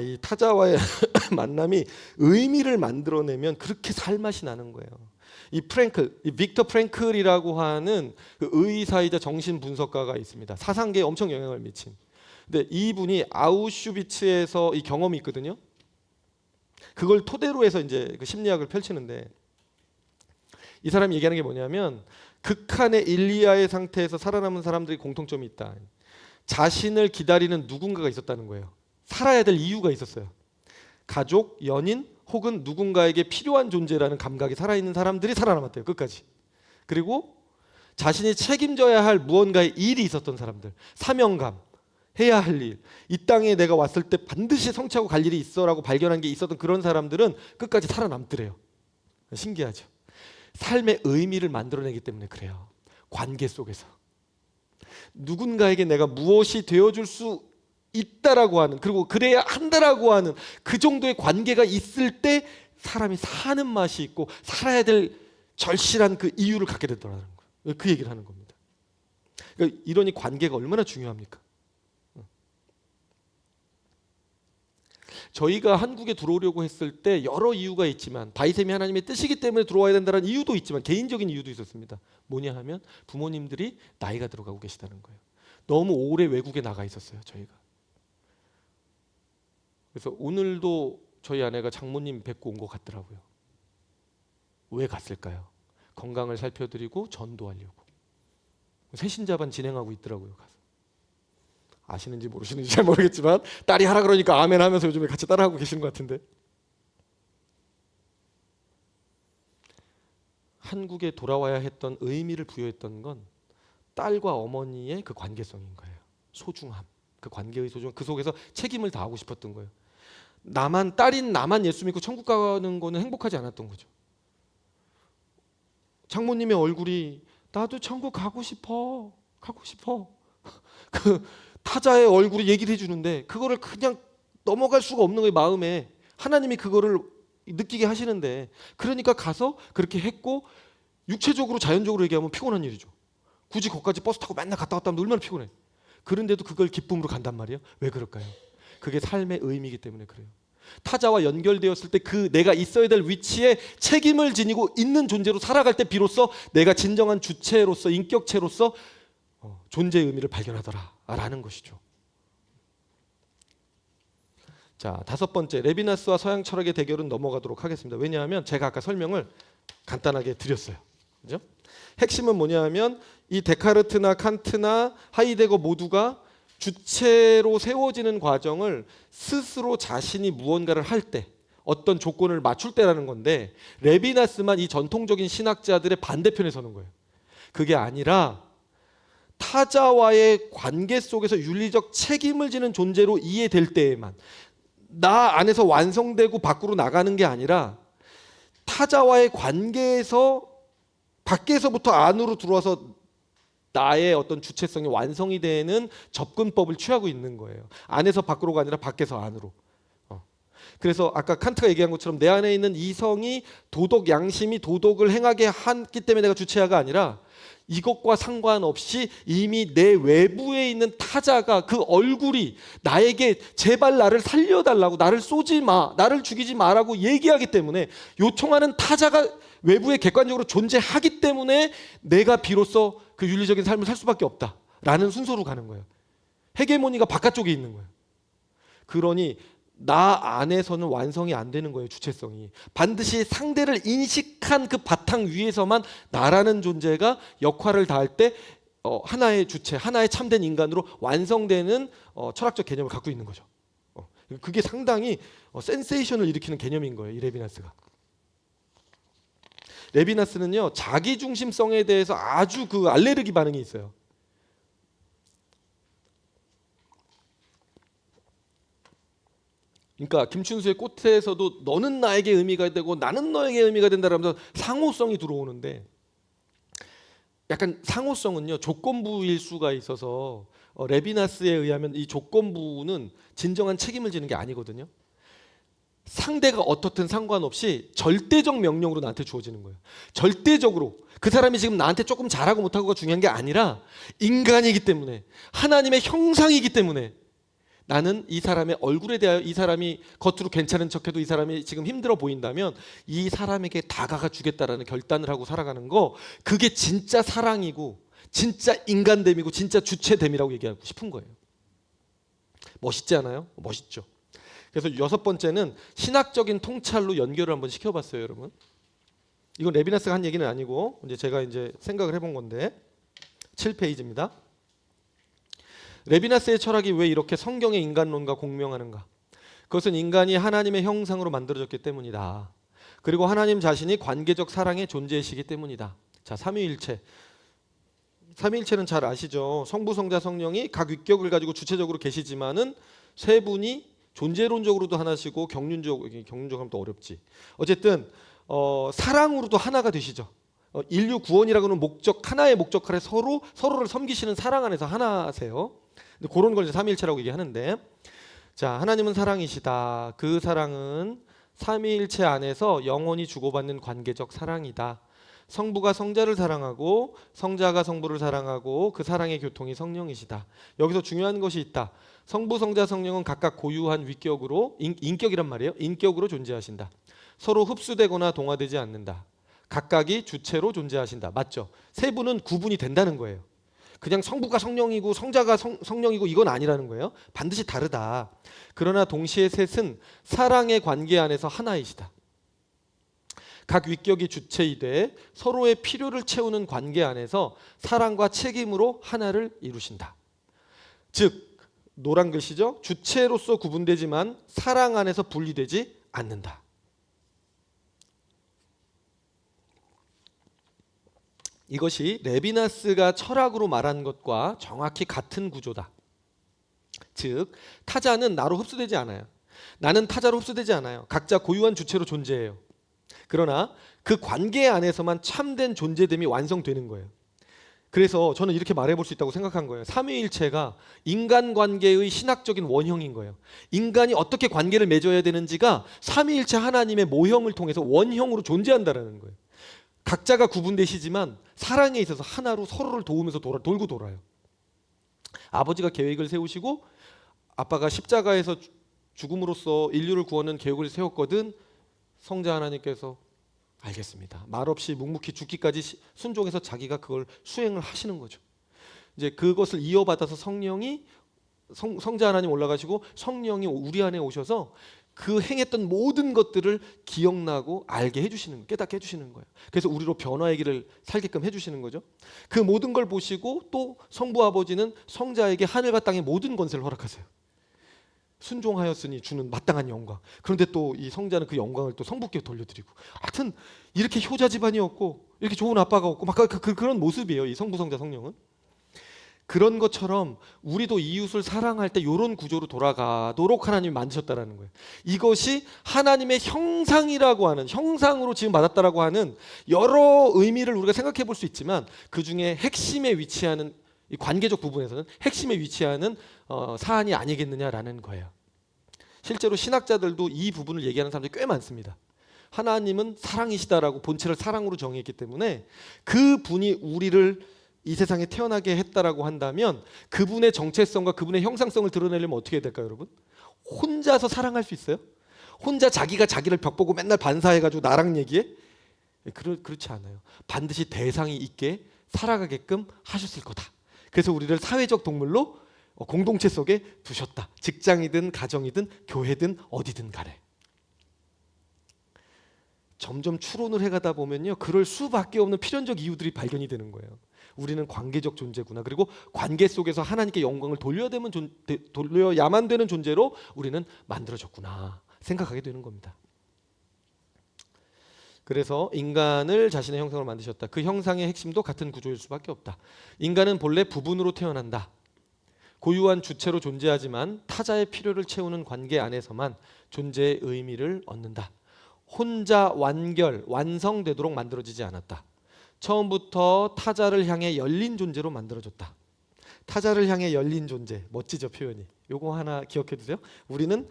이 타자와의 만남이 의미를 만들어내면 그렇게 살맛이 나는 거예요. 이 빅터 프랭클이라고 하는 그 의사이자 정신 분석가가 있습니다. 사상계에 엄청 영향을 미친. 근데 이분이 아우슈비츠에서 이 경험이 있거든요. 그걸 토대로 해서 이제 그 심리학을 펼치는데, 이 사람이 얘기하는 게 뭐냐면, 극한의 일리아의 상태에서 살아남은 사람들이 공통점이 있다. 자신을 기다리는 누군가가 있었다는 거예요. 살아야 될 이유가 있었어요. 가족, 연인 혹은 누군가에게 필요한 존재라는 감각이 살아있는 사람들이 살아남았대요. 끝까지. 그리고 자신이 책임져야 할 무언가의 일이 있었던 사람들, 사명감, 해야 할 일, 이 땅에 내가 왔을 때 반드시 성취하고 갈 일이 있어라고 발견한 게 있었던 그런 사람들은 끝까지 살아남더래요. 신기하죠. 삶의 의미를 만들어내기 때문에 그래요. 관계 속에서 누군가에게 내가 무엇이 되어줄 수 있다라고 하는, 그리고 그래야 한다라고 하는 그 정도의 관계가 있을 때 사람이 사는 맛이 있고 살아야 될 절실한 그 이유를 갖게 되더라는 거예요. 그 얘기를 하는 겁니다. 그러니까 이러니 관계가 얼마나 중요합니까? 저희가 한국에 들어오려고 했을 때 여러 이유가 있지만 바이셈이 하나님의 뜻이기 때문에 들어와야 된다는 이유도 있지만 개인적인 이유도 있었습니다. 뭐냐 하면 부모님들이 나이가 들어가고 계시다는 거예요. 너무 오래 외국에 나가 있었어요, 저희가. 그래서 오늘도 저희 아내가 장모님 뵙고 온 것 같더라고요. 왜 갔을까요? 건강을 살펴드리고 전도하려고. 새신자반 진행하고 있더라고요. 가서. 아시는지 모르시는지 잘 모르겠지만 딸이 하라 그러니까 아멘 하면서 요즘에 같이 따라하고 계시는 것 같은데. 한국에 돌아와야 했던 의미를 부여했던 건 딸과 어머니의 그 관계성인 거예요. 소중함, 그 관계의 소중함, 그 속에서 책임을 다하고 싶었던 거예요. 딸인 나만 예수 믿고 천국 가는 거는 행복하지 않았던 거죠. 장모님의 얼굴이 나도 천국 가고 싶어. 그 타자의 얼굴이 얘기를 해주는데 그거를 그냥 넘어갈 수가 없는 거예요. 마음에 하나님이 그거를 느끼게 하시는데, 그러니까 가서 그렇게 했고, 육체적으로 자연적으로 얘기하면 피곤한 일이죠. 굳이 거기까지 버스 타고 맨날 갔다 왔다 하면 얼마나 피곤해. 그런데도 그걸 기쁨으로 간단 말이에요. 왜 그럴까요? 그게 삶의 의미이기 때문에 그래요. 타자와 연결되었을 때 그 내가 있어야 될 위치에 책임을 지니고 있는 존재로 살아갈 때 비로소 내가 진정한 주체로서, 인격체로서 존재의 의미를 발견하더라라는 것이죠. 자, 5번째, 레비나스와 서양 철학의 대결은 넘어가도록 하겠습니다. 왜냐하면 제가 아까 설명을 간단하게 드렸어요. 그죠? 핵심은 뭐냐하면 이 데카르트나 칸트나 하이데거 모두가 주체로 세워지는 과정을 스스로 자신이 무언가를 할 때, 어떤 조건을 맞출 때라는 건데, 레비나스만 이 전통적인 신학자들의 반대편에 서는 거예요. 그게 아니라 타자와의 관계 속에서 윤리적 책임을 지는 존재로 이해될 때에만, 나 안에서 완성되고 밖으로 나가는 게 아니라 타자와의 관계에서 밖에서부터 안으로 들어와서 나의 어떤 주체성이 완성이 되는 접근법을 취하고 있는 거예요. 안에서 밖으로가 아니라 밖에서 안으로. 그래서 아까 칸트가 얘기한 것처럼 내 안에 있는 이성이 도덕, 양심이 도덕을 행하게 했기 때문에 내가 주체하가 아니라 이것과 상관없이 이미 내 외부에 있는 타자가, 그 얼굴이 나에게 제발 나를 살려달라고, 나를 쏘지 마, 나를 죽이지 마라고 얘기하기 때문에, 요청하는 타자가 외부에 객관적으로 존재하기 때문에 내가 비로소 그 윤리적인 삶을 살 수밖에 없다라는 순서로 가는 거예요. 헤게모니가 바깥쪽에 있는 거예요. 그러니 나 안에서는 완성이 안 되는 거예요. 주체성이 반드시 상대를 인식한 그 바탕 위에서만 나라는 존재가 역할을 다할 때 하나의 주체, 하나의 참된 인간으로 완성되는 철학적 개념을 갖고 있는 거죠. 그게 상당히 센세이션을 일으키는 개념인 거예요. 이 레비나스가. 레비나스는요, 자기중심성에 대해서 아주 그 알레르기 반응이 있어요. 그러니까 김춘수의 꽃에서도 너는 나에게 의미가 되고 나는 너에게 의미가 된다라면서 상호성이 들어오는데, 약간 상호성은요 조건부일 수가 있어서 레비나스에 의하면 이 조건부는 진정한 책임을 지는 게 아니거든요. 상대가 어떻든 상관없이 절대적 명령으로 나한테 주어지는 거예요. 절대적으로 그 사람이 지금 나한테 조금 잘하고 못하고가 중요한 게 아니라 인간이기 때문에, 하나님의 형상이기 때문에 나는 이 사람의 얼굴에 대하여, 이 사람이 겉으로 괜찮은 척해도 이 사람이 지금 힘들어 보인다면 이 사람에게 다가가 주겠다라는 결단을 하고 살아가는 거, 그게 진짜 사랑이고 진짜 인간됨이고 진짜 주체됨이라고 얘기하고 싶은 거예요. 멋있지 않아요? 멋있죠. 그래서 6번째는 신학적인 통찰로 연결을 한번 시켜봤어요, 여러분. 이건 레비나스가 한 얘기는 아니고 제가 생각을 해본 건데, 7페이지입니다. 레비나스의 철학이 왜 이렇게 성경의 인간론과 공명하는가? 그것은 인간이 하나님의 형상으로 만들어졌기 때문이다. 그리고 하나님 자신이 관계적 사랑의 존재이시기 때문이다. 자, 삼위일체. 삼위일체는 잘 아시죠? 성부, 성자, 성령이 각 위격을 가지고 주체적으로 계시지만은 세 분이 존재론적으로도 하나시고 경륜적으로 하면 또 어렵지. 어쨌든 사랑으로도 하나가 되시죠. 인류 구원이라고는 목적, 하나의 목적 아래 서로를 섬기시는 사랑 안에서 하나세요. 근데 그런 걸 삼위일체라고 얘기하는데, 자, 하나님은 사랑이시다. 그 사랑은 삼위일체 안에서 영원히 주고받는 관계적 사랑이다. 성부가 성자를 사랑하고 성자가 성부를 사랑하고 그 사랑의 교통이 성령이시다. 여기서 중요한 것이 있다. 성부, 성자, 성령은 각각 고유한 위격으로 인격이란 말이에요. 인격으로 존재하신다. 서로 흡수되거나 동화되지 않는다. 각각이 주체로 존재하신다. 맞죠? 세 분은 구분이 된다는 거예요. 그냥 성부가 성령이고 성자가 성령이고 이건 아니라는 거예요. 반드시 다르다. 그러나 동시에 셋은 사랑의 관계 안에서 하나이시다. 각 위격이 주체이되 서로의 필요를 채우는 관계 안에서 사랑과 책임으로 하나를 이루신다. 즉 노란 글씨죠. 주체로서 구분되지만 사랑 안에서 분리되지 않는다. 이것이 레비나스가 철학으로 말한 것과 정확히 같은 구조다. 즉 타자는 나로 흡수되지 않아요. 나는 타자로 흡수되지 않아요. 각자 고유한 주체로 존재해요. 그러나 그 관계 안에서만 참된 존재됨이 완성되는 거예요. 그래서 저는 이렇게 말해볼 수 있다고 생각한 거예요. 삼위일체가 인간관계의 신학적인 원형인 거예요. 인간이 어떻게 관계를 맺어야 되는지가 삼위일체 하나님의 모형을 통해서 원형으로 존재한다는 거예요. 각자가 구분되시지만 사랑에 있어서 하나로 서로를 도우면서 돌고 돌아요. 아버지가 계획을 세우시고 아빠가 십자가에서 죽음으로써 인류를 구하는 계획을 세웠거든. 성자 하나님께서 알겠습니다. 말없이 묵묵히 죽기까지 순종해서 자기가 그걸 수행을 하시는 거죠. 이제 그것을 이어받아서 성령이 성자 하나님 올라가시고 성령이 우리 안에 오셔서 그 행했던 모든 것들을 기억나고 알게 해주시는 거예요. 깨닫게 해주시는 거예요. 그래서 우리로 변화의 길을 살게끔 해주시는 거죠. 그 모든 걸 보시고 또 성부 아버지는 성자에게 하늘과 땅의 모든 권세를 허락하세요. 순종하였으니 주는 마땅한 영광. 그런데 또 이 성자는 그 영광을 또 성부께 돌려드리고. 하여튼 이렇게 효자 집안이었고 이렇게 좋은 아빠가 없고 막 그런 모습이에요. 이 성부, 성자, 성령은. 그런 것처럼 우리도 이웃을 사랑할 때 이런 구조로 돌아가도록 하나님이 만드셨다라는 거예요. 이것이 하나님의 형상이라고 하는, 형상으로 지금 받았다라고 하는 여러 의미를 우리가 생각해 볼 수 있지만 그 중에 핵심에 위치하는 이 관계적 부분에서는 핵심에 위치하는 사안이 아니겠느냐라는 거예요. 실제로 신학자들도 이 부분을 얘기하는 사람들이 꽤 많습니다. 하나님은 사랑이시다라고 본체를 사랑으로 정의했기 때문에 그 분이 우리를 이 세상에 태어나게 했다라고 한다면 그분의 정체성과 그분의 형상성을 드러내려면 어떻게 해야 될까요, 여러분? 혼자서 사랑할 수 있어요? 혼자 자기가 자기를 벽 보고 맨날 반사해가지고 나랑 얘기해? 그렇지 않아요. 반드시 대상이 있게 살아가게끔 하셨을 거다. 그래서 우리를 사회적 동물로 공동체 속에 두셨다. 직장이든 가정이든 교회든 어디든 간에. 점점 추론을 해가다 보면요, 그럴 수밖에 없는 필연적 이유들이 발견이 되는 거예요. 우리는 관계적 존재구나. 그리고 관계 속에서 하나님께 영광을 돌려야만 되는 존재로 우리는 만들어졌구나 생각하게 되는 겁니다. 그래서 인간을 자신의 형상으로 만드셨다. 그 형상의 핵심도 같은 구조일 수밖에 없다. 인간은 본래 부분으로 태어난다. 고유한 주체로 존재하지만 타자의 필요를 채우는 관계 안에서만 존재의 의미를 얻는다. 혼자 완성되도록 만들어지지 않았다. 처음부터 타자를 향해 열린 존재로 만들어졌다. 타자를 향해 열린 존재, 멋지죠 표현이. 요거 하나 기억해 두세요. 우리는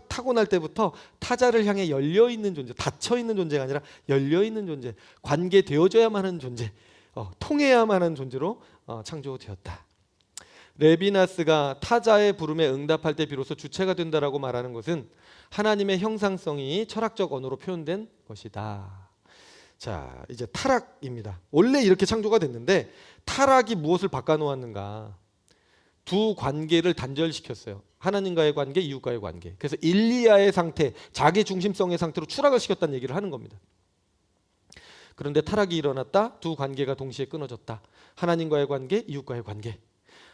타고날 때부터 타자를 향해 열려있는 존재, 닫혀있는 존재가 아니라 열려있는 존재, 관계되어져야만 하는 존재, 통해야만 하는 존재로 창조되었다. 레비나스가 타자의 부름에 응답할 때 비로소 주체가 된다라고 말하는 것은 하나님의 형상성이 철학적 언어로 표현된 것이다. 자, 이제 타락입니다. 원래 이렇게 창조가 됐는데 타락이 무엇을 바꿔놓았는가? 두 관계를 단절시켰어요. 하나님과의 관계, 이웃과의 관계. 그래서 일리아의 상태, 자기 중심성의 상태로 추락을 시켰다는 얘기를 하는 겁니다. 그런데 타락이 일어났다. 두 관계가 동시에 끊어졌다. 하나님과의 관계, 이웃과의 관계.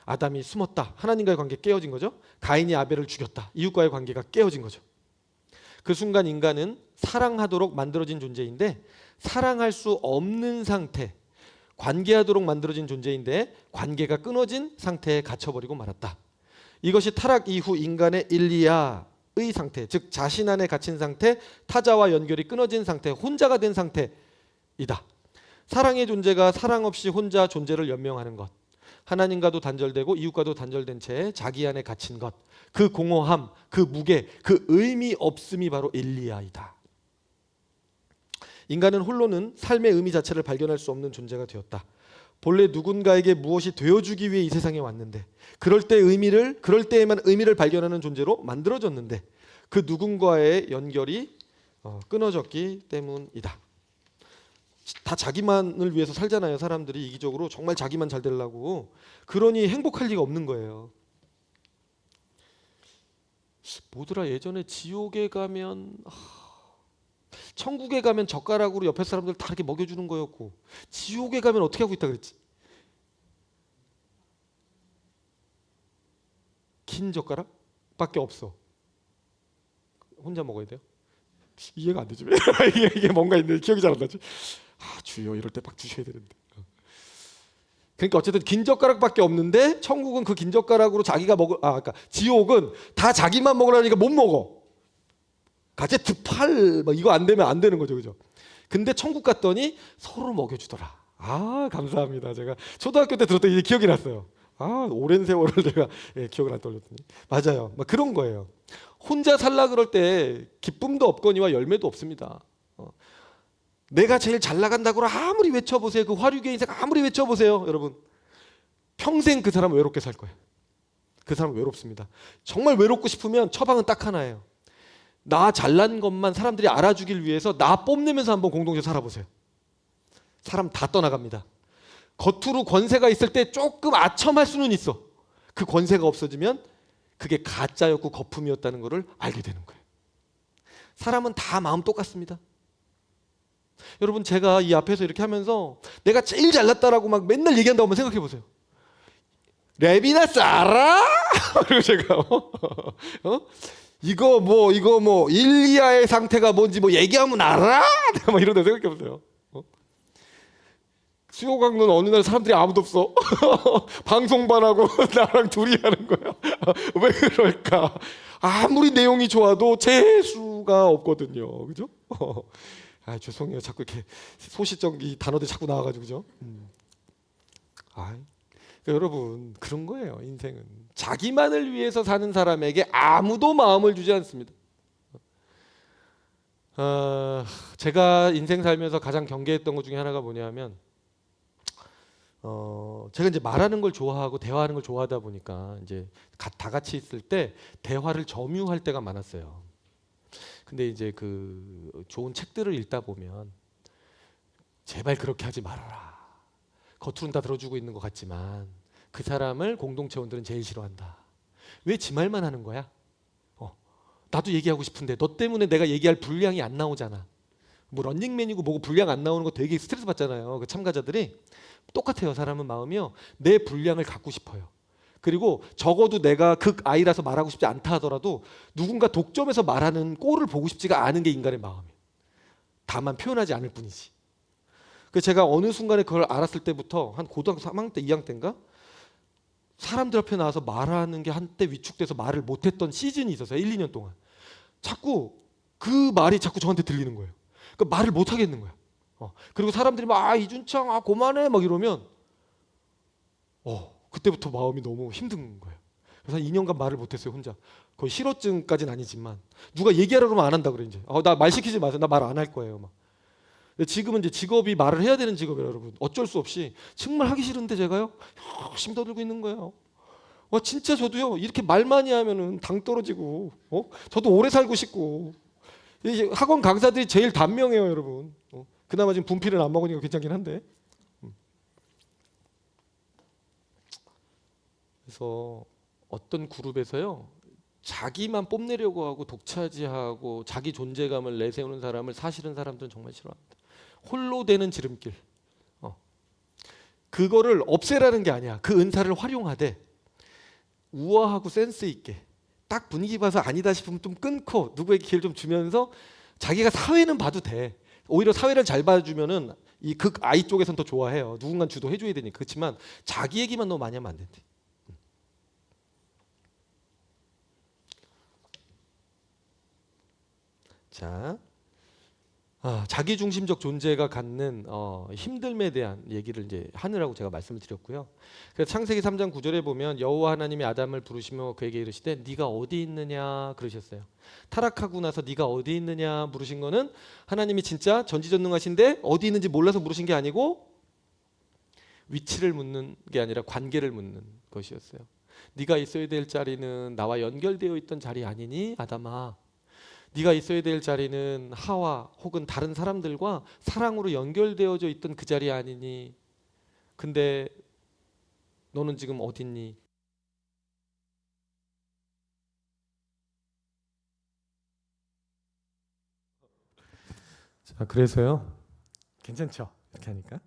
아담이 숨었다. 하나님과의 관계 깨어진 거죠. 가인이 아벨을 죽였다. 이웃과의 관계가 깨어진 거죠. 그 순간 인간은 사랑하도록 만들어진 존재인데 사랑할 수 없는 상태, 관계하도록 만들어진 존재인데 관계가 끊어진 상태에 갇혀버리고 말았다. 이것이 타락 이후 인간의 일리아의 상태, 즉 자신 안에 갇힌 상태, 타자와 연결이 끊어진 상태, 혼자가 된 상태이다. 사랑의 존재가 사랑 없이 혼자 존재를 연명하는 것, 하나님과도 단절되고 이웃과도 단절된 채 자기 안에 갇힌 것, 그 공허함, 그 무게, 그 의미 없음이 바로 일리아이다. 인간은 홀로는 삶의 의미 자체를 발견할 수 없는 존재가 되었다. 본래 누군가에게 무엇이 되어주기 위해 이 세상에 왔는데 그럴 때에만 의미를 발견하는 존재로 만들어졌는데 그 누군가의 연결이 끊어졌기 때문이다. 다 자기만을 위해서 살잖아요. 사람들이 이기적으로 정말 자기만 잘 되려고. 그러니 행복할 리가 없는 거예요. 뭐더라 예전에 지옥에 가면 천국에 가면 젓가락으로 옆에 사람들 다 이렇게 먹여주는 거였고 지옥에 가면 어떻게 하고 있다 그랬지? 긴 젓가락밖에 없어. 혼자 먹어야 돼요? 이해가 안 되지. 이게 뭔가 있는데 기억이 잘 안 나지. 주여 이럴 때 막 주셔야 되는데. 그러니까 어쨌든 긴 젓가락밖에 없는데 천국은 그 긴 젓가락으로 자기가 그러니까 지옥은 다 자기만 먹으려니까 못 먹어. 가제트 팔 이거 안 되면 안 되는 거죠, 그죠? 근데 천국 갔더니 서로 먹여주더라. 감사합니다. 제가 초등학교 때 들었던 게 기억이 났어요. 오랜 세월을 내가 기억을 안 떠올렸더니 맞아요. 막 그런 거예요. 혼자 살라 그럴 때 기쁨도 없거니와 열매도 없습니다. 내가 제일 잘 나간다고 아무리 외쳐보세요. 그 화류계 인생 아무리 외쳐보세요, 여러분. 평생 그 사람은 외롭게 살 거예요. 그 사람은 외롭습니다. 정말 외롭고 싶으면 처방은 딱 하나예요. 나 잘난 것만 사람들이 알아주길 위해서 나 뽐내면서 한번 공동체 살아보세요. 사람 다 떠나갑니다. 겉으로 권세가 있을 때 조금 아첨할 수는 있어. 그 권세가 없어지면 그게 가짜였고 거품이었다는 것을 알게 되는 거예요. 사람은 다 마음 똑같습니다. 여러분 제가 이 앞에서 이렇게 하면서 내가 제일 잘났다라고 막 맨날 얘기한다고 한번 생각해 보세요. 랩이나 알아? 그리고 제가 이거 뭐 일리아의 상태가 뭔지 뭐 얘기하면 알아? 내가 막 이러다 생각해 보세요. 수요강론 어느 날 사람들이 아무도 없어. 방송반 하고 나랑 둘이 하는 거야. 왜 그럴까? 아무리 내용이 좋아도 재수가 없거든요. 그죠? 죄송해요. 자꾸 이렇게 소시적인 단어들 자꾸 나와가지고 그죠? 그러니까 여러분 그런 거예요. 인생은 자기만을 위해서 사는 사람에게 아무도 마음을 주지 않습니다. 제가 인생 살면서 가장 경계했던 것 중에 하나가 뭐냐면 제가 이제 말하는 걸 좋아하고 대화하는 걸 좋아하다 보니까 이제 다 같이 있을 때 대화를 점유할 때가 많았어요. 근데 이제 그 좋은 책들을 읽다 보면 제발 그렇게 하지 말아라. 겉으로는 다 들어주고 있는 것 같지만 그 사람을 공동체원들은 제일 싫어한다. 왜 지 말만 하는 거야? 나도 얘기하고 싶은데 너 때문에 내가 얘기할 분량이 안 나오잖아. 뭐 런닝맨이고 뭐고 분량 안 나오는 거 되게 스트레스 받잖아요. 그 참가자들이. 똑같아요. 사람은 마음이요. 내 분량을 갖고 싶어요. 그리고 적어도 내가 극아이라서 말하고 싶지 않다 하더라도 누군가 독점해서 말하는 꼴을 보고 싶지가 않은 게 인간의 마음이에요. 다만 표현하지 않을 뿐이지. 그래서 제가 어느 순간에 그걸 알았을 때부터 한 고등학교 3학년 때 2학년 때인가 사람들 앞에 나와서 말하는 게 한때 위축돼서 말을 못했던 시즌이 있었어요. 1, 2년 동안. 자꾸 그 말이 자꾸 저한테 들리는 거예요. 그러니까 말을 못 하겠는 거예요. 그리고 사람들이 막 이준창 그만해 막 이러면 그때부터 마음이 너무 힘든 거예요. 그래서 한 2년간 말을 못했어요. 혼자. 거의 실어증까지는 아니지만 누가 얘기하라 그러면 안 한다 그래 이제. 나 말 시키지 마세요. 나 말 안 할 거예요. 막. 지금은 이제 직업이 말을 해야 되는 직업이에요, 여러분. 어쩔 수 없이 정말 하기 싫은데 제가요 열심히 떠들고 있는 거예요. 진짜 저도요 이렇게 말 많이 하면은 당 떨어지고, 저도 오래 살고 싶고. 이제 학원 강사들이 제일 단명해요, 여러분. 그나마 지금 분필은 안 먹으니까 괜찮긴 한데. 그래서 어떤 그룹에서요 자기만 뽐내려고 하고 독차지하고 자기 존재감을 내세우는 사람을 사실은 사람들은 정말 싫어합니다. 홀로 되는 지름길. 그거를 없애라는 게 아니야. 그 은사를 활용하되 우아하고 센스 있게 딱 분위기 봐서 아니다 싶으면 좀 끊고 누구에게 기회를 좀 주면서 자기가 사회는 봐도 돼. 오히려 사회를 잘 봐주면은 이 극아이 쪽에서는 더 좋아해요. 누군가 주도해줘야 되니까. 그렇지만 자기 얘기만 너무 많이 하면 안 된대. 자, 자기 중심적 존재가 갖는 힘듦에 대한 얘기를 이제 하느라고 제가 말씀을 드렸고요. 그래서 창세기 3장 9절에 보면 여호와 하나님이 아담을 부르시며 그에게 이르시되 네가 어디 있느냐 그러셨어요. 타락하고 나서 네가 어디 있느냐 물으신 거는 하나님이 진짜 전지전능하신데 어디 있는지 몰라서 물으신 게 아니고 위치를 묻는 게 아니라 관계를 묻는 것이었어요. 네가 있어야 될 자리는 나와 연결되어 있던 자리 아니니 아담아. 네가 있어야 될 자리는 하와 혹은 다른 사람들과 사랑으로 연결되어져 있던 그 자리 아니니. 근데 너는 지금 어딨니? 자, 그래서요. 괜찮죠? 이렇게 하니까.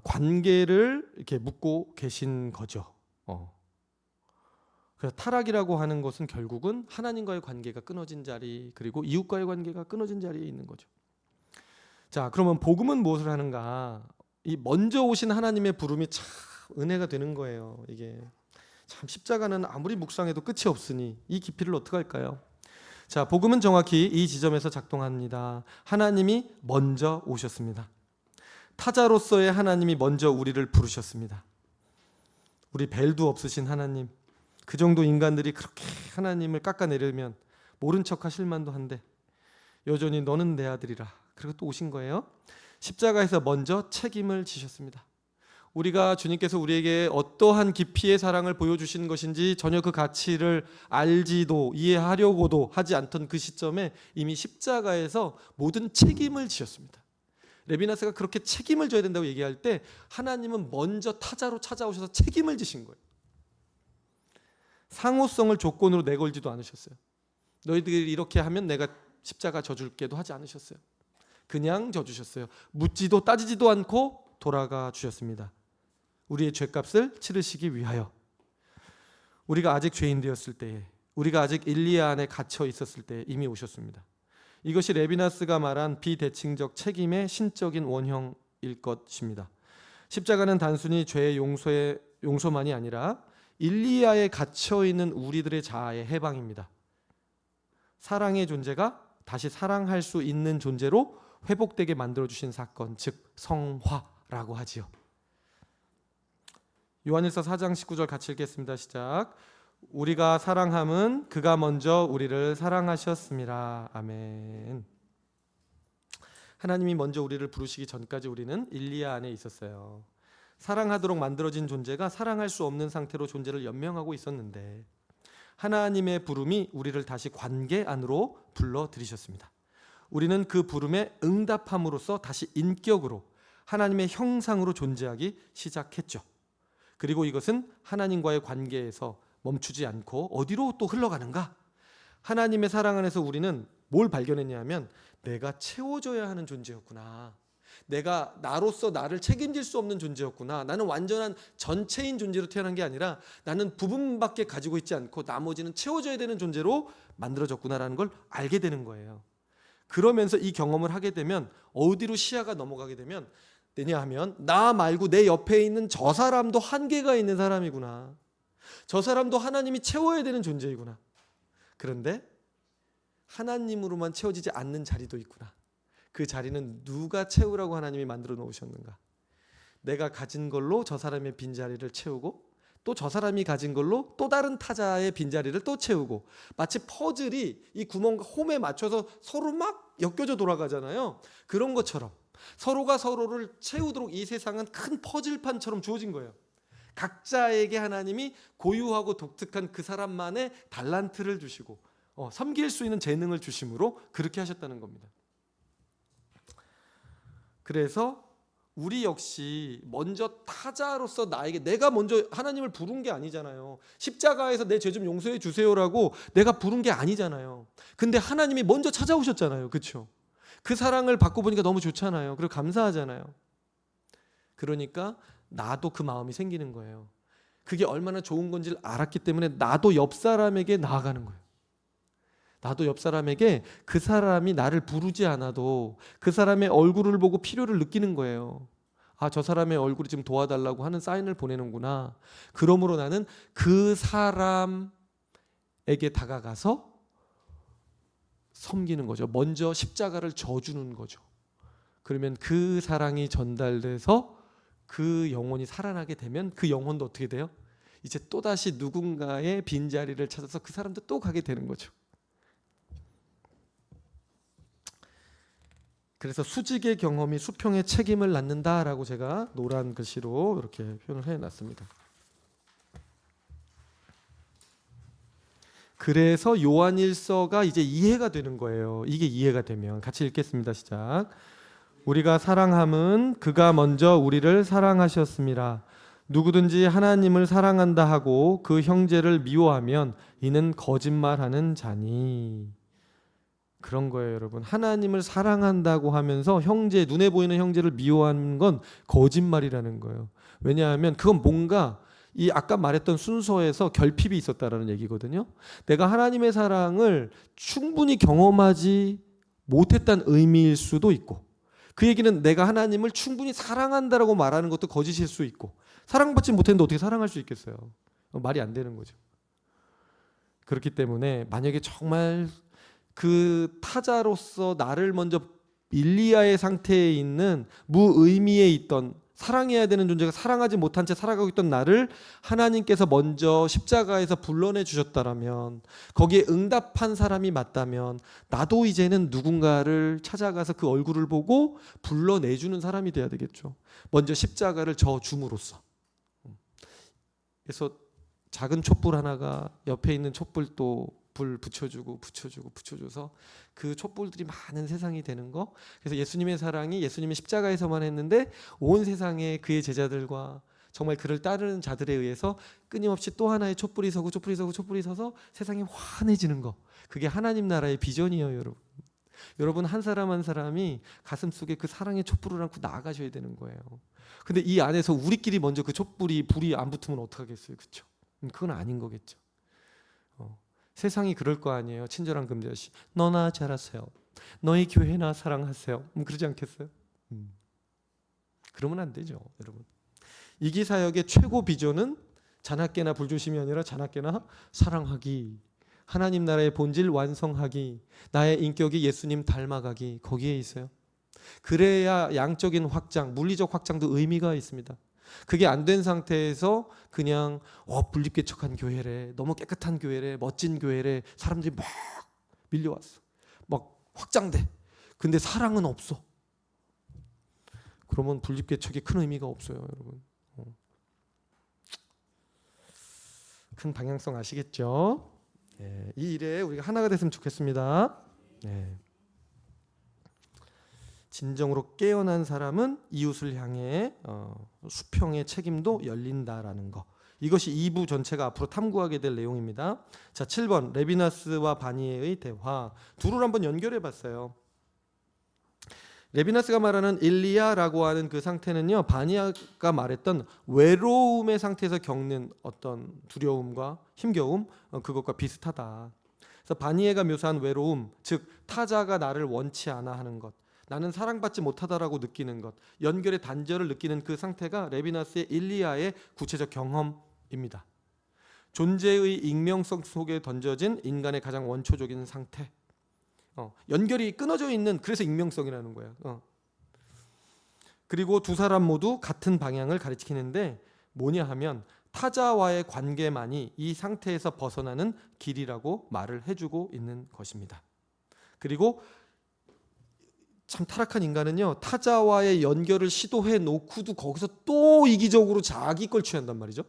관계를 이렇게 묻고 계신 거죠. 그래서 타락이라고 하는 것은 결국은 하나님과의 관계가 끊어진 자리, 그리고 이웃과의 관계가 끊어진 자리에 있는 거죠. 자, 그러면 복음은 무엇을 하는가? 이 먼저 오신 하나님의 부름이 참 은혜가 되는 거예요. 이게 참 십자가는 아무리 묵상해도 끝이 없으니 이 깊이를 어떻게 할까요? 자, 복음은 정확히 이 지점에서 작동합니다. 하나님이 먼저 오셨습니다. 타자로서의 하나님이 먼저 우리를 부르셨습니다. 우리 벨도 없으신 하나님, 그 정도 인간들이 그렇게 하나님을 깎아내리면 모른 척 하실 만도 한데 여전히 너는 내 아들이라. 그리고 또 오신 거예요. 십자가에서 먼저 책임을 지셨습니다. 우리가 주님께서 우리에게 어떠한 깊이의 사랑을 보여주신 것인지 전혀 그 가치를 알지도 이해하려고도 하지 않던 그 시점에 이미 십자가에서 모든 책임을 지셨습니다. 레비나스가 그렇게 책임을 져야 된다고 얘기할 때 하나님은 먼저 타자로 찾아오셔서 책임을 지신 거예요. 상호성을 조건으로 내걸지도 않으셨어요. 너희들이 이렇게 하면 내가 십자가 져줄게도 하지 않으셨어요. 그냥 져주셨어요. 묻지도 따지지도 않고 돌아가 주셨습니다. 우리의 죄값을 치르시기 위하여. 우리가 아직 죄인 되었을 때에, 우리가 아직 일리아 안에 갇혀 있었을 때에 이미 오셨습니다. 이것이 레비나스가 말한 비대칭적 책임의 신적인 원형일 것입니다. 십자가는 단순히 죄의 용서만이 아니라 일리아에 갇혀있는 우리들의 자아의 해방입니다. 사랑의 존재가 다시 사랑할 수 있는 존재로 회복되게 만들어주신 사건, 즉 성화라고 하지요. 요한일서 4장 19절 같이 읽겠습니다. 시작. 우리가 사랑함은 그가 먼저 우리를 사랑하셨습니다. 아멘. 하나님이 먼저 우리를 부르시기 전까지 우리는 일리아 안에 있었어요. 사랑하도록 만들어진 존재가 사랑할 수 없는 상태로 존재를 연명하고 있었는데 하나님의 부름이 우리를 다시 관계 안으로 불러들이셨습니다. 우리는 그 부름에 응답함으로써 다시 인격으로 하나님의 형상으로 존재하기 시작했죠. 그리고 이것은 하나님과의 관계에서 멈추지 않고 어디로 또 흘러가는가? 하나님의 사랑 안에서 우리는 뭘 발견했냐면 내가 채워줘야 하는 존재였구나. 내가 나로서 나를 책임질 수 없는 존재였구나. 나는 완전한 전체인 존재로 태어난 게 아니라 나는 부분밖에 가지고 있지 않고 나머지는 채워줘야 되는 존재로 만들어졌구나라는 걸 알게 되는 거예요. 그러면서 이 경험을 하게 되면 어디로 시야가 넘어가게 되면 되냐 하면 나 말고 내 옆에 있는 저 사람도 한계가 있는 사람이구나. 저 사람도 하나님이 채워야 되는 존재이구나. 그런데 하나님으로만 채워지지 않는 자리도 있구나. 그 자리는 누가 채우라고 하나님이 만들어 놓으셨는가? 내가 가진 걸로 저 사람의 빈자리를 채우고 또 저 사람이 가진 걸로 또 다른 타자의 빈자리를 또 채우고 마치 퍼즐이 이 구멍과 홈에 맞춰서 서로 막 엮여져 돌아가잖아요. 그런 것처럼 서로가 서로를 채우도록 이 세상은 큰 퍼즐판처럼 주어진 거예요. 각자에게 하나님이 고유하고 독특한 그 사람만의 달란트를 주시고 섬길 수 있는 재능을 주심으로 그렇게 하셨다는 겁니다. 그래서 우리 역시 먼저 타자로서 나에게 내가 먼저 하나님을 부른 게 아니잖아요. 십자가에서 내 죄 좀 용서해 주세요라고 내가 부른 게 아니잖아요. 근데 하나님이 먼저 찾아오셨잖아요. 그렇죠? 그 사랑을 받고 보니까 너무 좋잖아요. 그리고 감사하잖아요. 그러니까 나도 그 마음이 생기는 거예요. 그게 얼마나 좋은 건지를 알았기 때문에 나도 옆 사람에게 나아가는 거예요. 나도 옆 사람에게 그 사람이 나를 부르지 않아도 그 사람의 얼굴을 보고 필요를 느끼는 거예요. 아, 저 사람의 얼굴이 지금 도와달라고 하는 사인을 보내는구나. 그러므로 나는 그 사람에게 다가가서 섬기는 거죠. 먼저 십자가를 져주는 거죠. 그러면 그 사랑이 전달돼서 그 영혼이 살아나게 되면 그 영혼도 어떻게 돼요? 이제 또다시 누군가의 빈자리를 찾아서 그 사람도 또 가게 되는 거죠. 그래서 수직의 경험이 수평의 책임을 낳는다라고 제가 노란 글씨로 이렇게 표현을 해놨습니다. 그래서 요한일서가 이제 이해가 되는 거예요. 이게 이해가 되면 같이 읽겠습니다. 시작. 우리가 사랑함은 그가 먼저 우리를 사랑하셨습니다. 누구든지 하나님을 사랑한다 하고 그 형제를 미워하면 이는 거짓말하는 자니. 그런 거예요, 여러분. 하나님을 사랑한다고 하면서 형제, 눈에 보이는 형제를 미워하는 건 거짓말이라는 거예요. 왜냐하면 그건 뭔가 이 아까 말했던 순서에서 결핍이 있었다라는 얘기거든요. 내가 하나님의 사랑을 충분히 경험하지 못했다는 의미일 수도 있고, 그 얘기는 내가 하나님을 충분히 사랑한다라고 말하는 것도 거짓일 수 있고, 사랑받지 못했는데 어떻게 사랑할 수 있겠어요? 말이 안 되는 거죠. 그렇기 때문에 만약에 정말 그 타자로서 나를 먼저 일리아의 상태에 있는 무의미에 있던, 사랑해야 되는 존재가 사랑하지 못한 채 살아가고 있던 나를 하나님께서 먼저 십자가에서 불러내 주셨다라면, 거기에 응답한 사람이 맞다면 나도 이제는 누군가를 찾아가서 그 얼굴을 보고 불러내주는 사람이 돼야 되겠죠. 먼저 십자가를 져 줌으로써. 그래서 작은 촛불 하나가 옆에 있는 촛불도 불 붙여줘서 그 촛불들이 많은 세상이 되는 거. 그래서 예수님의 사랑이 예수님의 십자가에서만 했는데 온 세상에 그의 제자들과 정말 그를 따르는 자들에 의해서 끊임없이 또 하나의 촛불이 서서 세상이 환해지는 거. 그게 하나님 나라의 비전이에요, 여러분. 여러분 한 사람 한 사람이 가슴속에 그 사랑의 촛불을 안고 나아가셔야 되는 거예요. 근데 이 안에서 우리끼리 먼저 그 불이 안 붙으면 어떡하겠어요, 그렇죠? 그건 아닌 거겠죠. 세상이 그럴 거 아니에요. 친절한 금자씨, 너나 잘하세요. 너희 교회나 사랑하세요. 그러지 않겠어요? 그러면 안 되죠, 여러분. 이기사역의 최고 비전은 자나깨나 불조심이 아니라 자나깨나 사랑하기, 하나님 나라의 본질 완성하기, 나의 인격이 예수님 닮아가기, 거기에 있어요. 그래야 양적인 확장, 물리적 확장도 의미가 있습니다. 그게 안 된 상태에서 그냥 분립개척한 교회래, 너무 깨끗한 교회래, 멋진 교회래, 사람들이 막 밀려왔어, 막 확장돼. 근데 사랑은 없어. 그러면 분립개척이 큰 의미가 없어요, 여러분. 큰 방향성 아시겠죠? 네, 이 일에 우리가 하나가 됐으면 좋겠습니다. 네. 진정으로 깨어난 사람은 이웃을 향해 수평의 책임도 열린다라는 거. 이것이 2부 전체가 앞으로 탐구하게 될 내용입니다. 자, 7번 레비나스와 바니에의 대화. 둘을 한번 연결해 봤어요. 레비나스가 말하는 일리아라고 하는 그 상태는요, 바니아가 말했던 외로움의 상태에서 겪는 어떤 두려움과 힘겨움, 그것과 비슷하다. 그래서 바니에가 묘사한 외로움, 즉 타자가 나를 원치 않아 하는 것, 나는 사랑받지 못하다라고 느끼는 것, 연결의 단절을 느끼는 그 상태가 레비나스의 일리아의 구체적 경험입니다. 존재의 익명성 속에 던져진 인간의 가장 원초적인 상태. 연결이 끊어져 있는, 그래서 익명성이라는 거예요. 그리고 두 사람 모두 같은 방향을 가리키는데 뭐냐 하면 타자와의 관계만이 이 상태에서 벗어나는 길이라고 말을 해주고 있는 것입니다. 그리고 참 타락한 인간은요, 타자와의 연결을 시도해 놓고도 거기서 또 이기적으로 자기 걸 취한단 말이죠.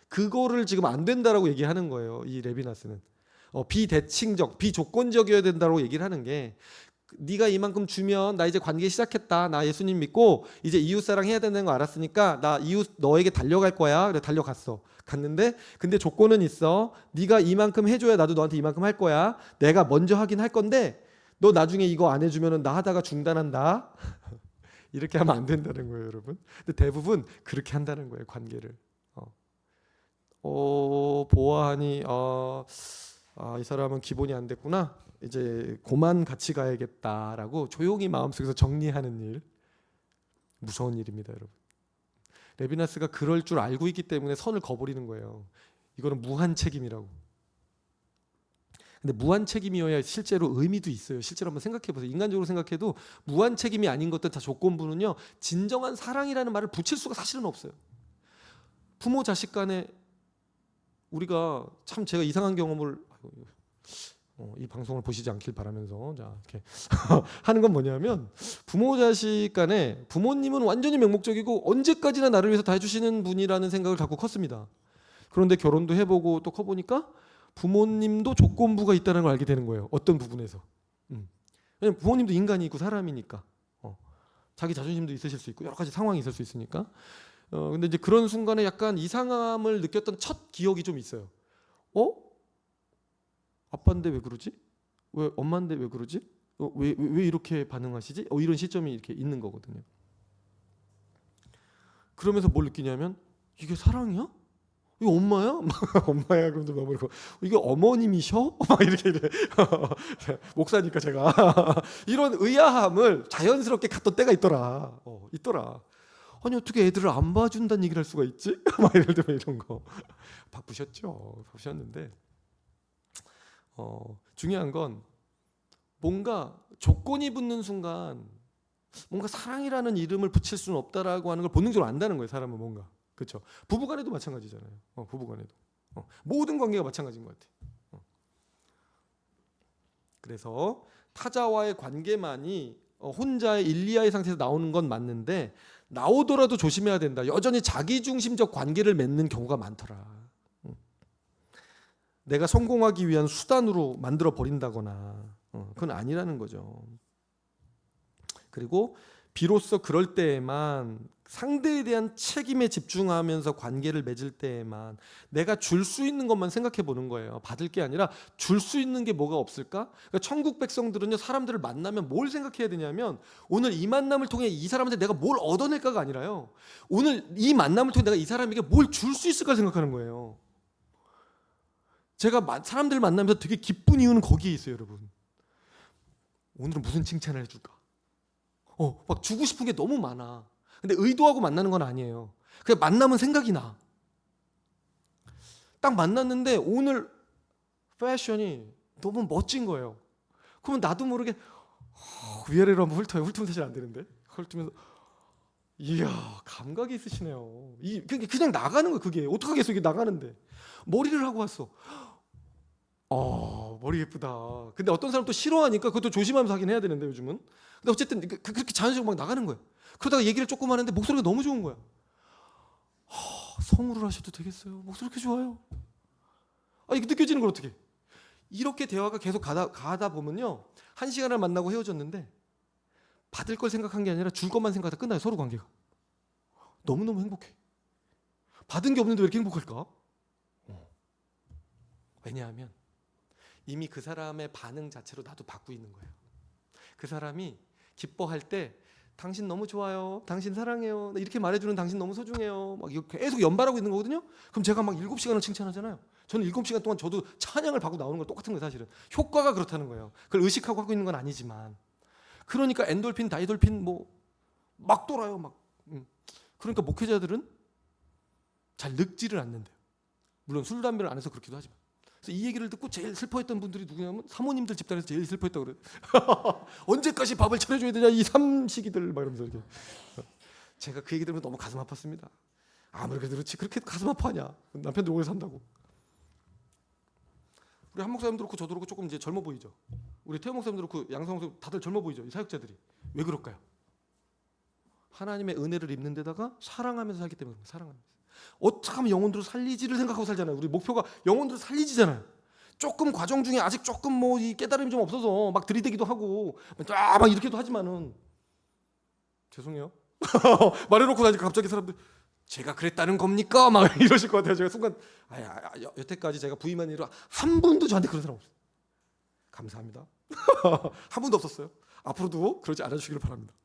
그거를 지금 안 된다라고 얘기하는 거예요, 이 레비나스는. 비대칭적, 비조건적이어야 된다고 얘기를 하는 게, 네가 이만큼 주면 나 이제 관계 시작했다, 나 예수님 믿고 이제 이웃사랑 해야 된다는 거 알았으니까 나 이웃 너에게 달려갈 거야. 그래 달려갔어. 갔는데 근데 조건은 있어. 네가 이만큼 해줘야 나도 너한테 이만큼 할 거야. 내가 먼저 하긴 할 건데 너 나중에 이거 안 해주면 나 하다가 중단한다. 이렇게 하면 안 된다는 거예요, 여러분. 근데 대부분 그렇게 한다는 거예요, 관계를. 보아하니 이 사람은 기본이 안 됐구나. 이제 고만 같이 가야겠다라고 조용히 마음속에서 정리하는 일. 무서운 일입니다, 여러분. 레비나스가 그럴 줄 알고 있기 때문에 선을 그어버리는 거예요. 이거는 무한 책임이라고. 근데 무한 책임이어야 실제로 의미도 있어요. 실제로 한번 생각해 보세요. 인간적으로 생각해도 무한 책임이 아닌 것들 다 조건부는요, 진정한 사랑이라는 말을 붙일 수가 사실은 없어요. 부모 자식 간에 우리가 참 제가 이상한 경험을 이 방송을 보시지 않길 바라면서 자 이렇게 하는 건 뭐냐면, 부모 자식 간에 부모님은 완전히 맹목적이고 언제까지나 나를 위해서 다 해주시는 분이라는 생각을 갖고 컸습니다. 그런데 결혼도 해보고 또 커보니까 부모님도 조건부가 있다는 걸 알게 되는 거예요. 어떤 부분에서. 왜냐면 부모님도 인간이고 사람이니까. 자기 자존심도 있으실 수 있고 여러 가지 상황이 있을 수 있으니까. 근데 이제 그런 순간에 약간 이상함을 느꼈던 첫 기억이 좀 있어요. 아빠인데 왜 그러지? 왜 엄마인데 왜 그러지? 왜 이렇게 반응하시지? 이런 시점이 이렇게 있는 거거든요. 그러면서 뭘 느끼냐면, 이게 사랑이야? 이거 엄마야? 엄마야 그럼 좀 넘어리고, 이게 어머님이셔? 막 이렇게 목사니까 제가 이런 의아함을 자연스럽게 갖던 때가 있더라. 있더라. 아니 어떻게 애들을 안 봐준다는 얘기를 할 수가 있지? 막 예를 들면 이런 거. 바쁘셨는데 중요한 건 뭔가 조건이 붙는 순간 뭔가 사랑이라는 이름을 붙일 수는 없다라고 하는 걸 본능적으로 안다는 거예요. 사람은 뭔가. 그렇죠. 부부간에도 마찬가지잖아요. 부부간에도 모든 관계가 마찬가지인 것 같아요. 그래서 타자와의 관계만이 혼자의 일리아의 상태에서 나오는 건 맞는데, 나오더라도 조심해야 된다. 여전히 자기중심적 관계를 맺는 경우가 많더라. 내가 성공하기 위한 수단으로 만들어 버린다거나 그건 아니라는 거죠. 그리고 비로소 그럴 때에만, 상대에 대한 책임에 집중하면서 관계를 맺을 때에만 내가 줄 수 있는 것만 생각해 보는 거예요. 받을 게 아니라 줄 수 있는 게 뭐가 없을까? 그러니까 천국 백성들은요, 사람들을 만나면 뭘 생각해야 되냐면, 오늘 이 만남을 통해 이 사람한테 내가 뭘 얻어낼까가 아니라요, 오늘 이 만남을 통해 내가 이 사람에게 뭘 줄 수 있을까 생각하는 거예요. 제가 사람들을 만나면서 되게 기쁜 이유는 거기에 있어요, 여러분. 오늘은 무슨 칭찬을 해줄까? 막 주고 싶은 게 너무 많아. 근데 의도하고 만나는 건 아니에요. 그냥 만나면 생각이 나. 딱 만났는데 오늘 패션이 너무 멋진 거예요. 그러면 나도 모르게 위아래로 한번 훑어요. 훑으면 사실 안 되는데. 훑으면서 이야, 감각이 있으시네요. 그냥 나가는 거예요. 그게 어떡하겠어, 이게 나가는데. 머리를 하고 왔어. 머리 예쁘다. 근데 어떤 사람 또 싫어하니까 그것도 조심하면서 하긴 해야 되는데 요즘은. 근데 어쨌든 그렇게 자연스럽게 막 나가는 거예요. 그러다가 얘기를 조금 하는데 목소리가 너무 좋은 거야. 성우를 하셔도 되겠어요. 목소리 이렇게 좋아요. 이게 느껴지는 걸 어떻게? 이렇게 대화가 계속 가다 보면요, 1시간을 만나고 헤어졌는데 받을 걸 생각한 게 아니라 줄 것만 생각하다 끝나요. 서로 관계가. 너무너무 행복해. 받은 게 없는데 왜 이렇게 행복할까? 왜냐하면 이미 그 사람의 반응 자체로 나도 받고 있는 거예요. 그 사람이 기뻐할 때 당신 너무 좋아요, 당신 사랑해요, 이렇게 말해주는 당신 너무 소중해요, 막 이거 계속 연발하고 있는 거거든요. 그럼 제가 막 7시간을 칭찬하잖아요. 저는 7시간 동안 저도 찬양을 받고 나오는 거 똑같은 거예요. 사실은 효과가 그렇다는 거예요. 그걸 의식하고 하고 있는 건 아니지만. 그러니까 엔돌핀, 다이돌핀 막 돌아요. 막. 그러니까 목회자들은 잘 늙지를 않는데요. 물론 술 담배를 안 해서 그렇기도 하지만. 그래서 이 얘기를 듣고 제일 슬퍼했던 분들이 누구냐면 사모님들 집단에서 제일 슬퍼했다고 그래요. 언제까지 밥을 차려줘야 되냐 이 삼식이들 막 이러면서 이렇게. 제가 그 얘기 들으면 너무 가슴 아팠습니다. 아무리 그래도 그렇지 그렇게 가슴 아파하냐, 남편들 오래 산다고. 우리 한 목사님도 그렇고 저도 그렇고 조금 이제 젊어 보이죠. 우리 태호 목사님도 그렇고 양성 목사님 다들 젊어 보이죠. 이 사역자들이 왜 그럴까요? 하나님의 은혜를 입는 데다가 사랑하면서 살기 때문에. 사랑하면서 어떻게 하면 영혼들을 살리지를 생각하고 살잖아요. 우리 목표가 영혼들을 살리지잖아요. 조금 과정 중에 아직 조금 이 깨달음이 좀 없어서 막 들이대기도 하고 막 이렇게도 하지만은, 죄송해요. 말해놓고 나니까 갑자기 사람들 제가 그랬다는 겁니까? 막 이러실 것 같아요. 제가 순간 여태까지 제가 부임한 일로 한 분도 저한테 그런 사람 없어요. 감사합니다. 한 분도 없었어요. 앞으로도 그러지 않아주시기를 바랍니다.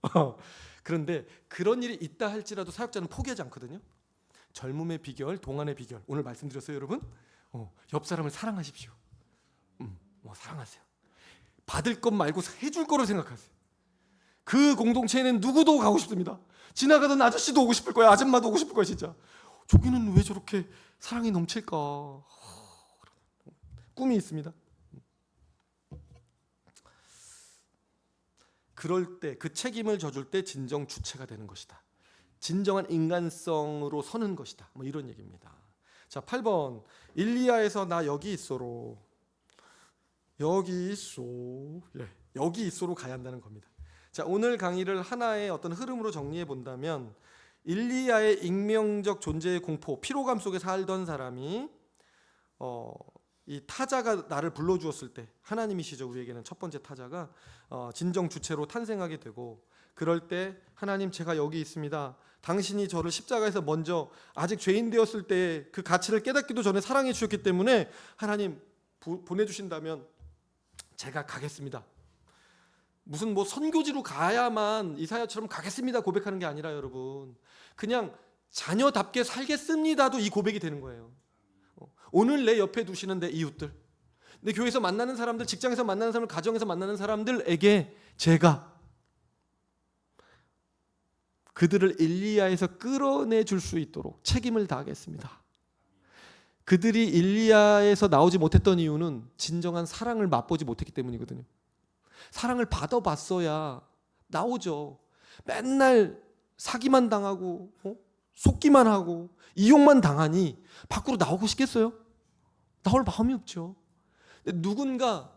그런데 그런 일이 있다 할지라도 사역자는 포기하지 않거든요. 젊음의 비결, 동안의 비결 오늘 말씀드렸어요, 여러분. 옆 사람을 사랑하십시오. 사랑하세요. 받을 것 말고 해줄 거를 생각하세요. 그 공동체에는 누구도 가고 싶습니다. 지나가던 아저씨도 오고 싶을 거야, 아줌마도 오고 싶을 거야. 진짜 저기는 왜 저렇게 사랑이 넘칠까? 꿈이 있습니다. 그럴 때 그 책임을 져줄 때 진정 주체가 되는 것이다. 진정한 인간성으로 서는 것이다. 뭐 이런 얘기입니다. 자, 8번. 일리야에서 나 여기 있소로. 여기 있소. 예, 여기 있소로 가야 한다는 겁니다. 자, 오늘 강의를 하나의 어떤 흐름으로 정리해 본다면 일리야의 익명적 존재의 공포, 피로감 속에 살던 사람이 이 타자가 나를 불러주었을 때, 하나님이시죠. 우리에게는 첫 번째 타자가 진정 주체로 탄생하게 되고, 그럴 때 하나님, 제가 여기 있습니다. 당신이 저를 십자가에서 먼저 아직 죄인 되었을 때 그 가치를 깨닫기도 전에 사랑해 주셨기 때문에 하나님 보내주신다면 제가 가겠습니다. 무슨 뭐 선교지로 가야만 이사야처럼 가겠습니다 고백하는 게 아니라, 여러분, 그냥 자녀답게 살겠습니다도 이 고백이 되는 거예요. 오늘 내 옆에 두시는 내 이웃들, 내 교회에서 만나는 사람들, 직장에서 만나는 사람들, 가정에서 만나는 사람들에게 제가 그들을 일리야에서 끌어내 줄 수 있도록 책임을 다하겠습니다. 그들이 일리야에서 나오지 못했던 이유는 진정한 사랑을 맛보지 못했기 때문이거든요. 사랑을 받아봤어야 나오죠. 맨날 사기만 당하고 속기만 하고 이용만 당하니 밖으로 나오고 싶겠어요? 나올 마음이 없죠. 누군가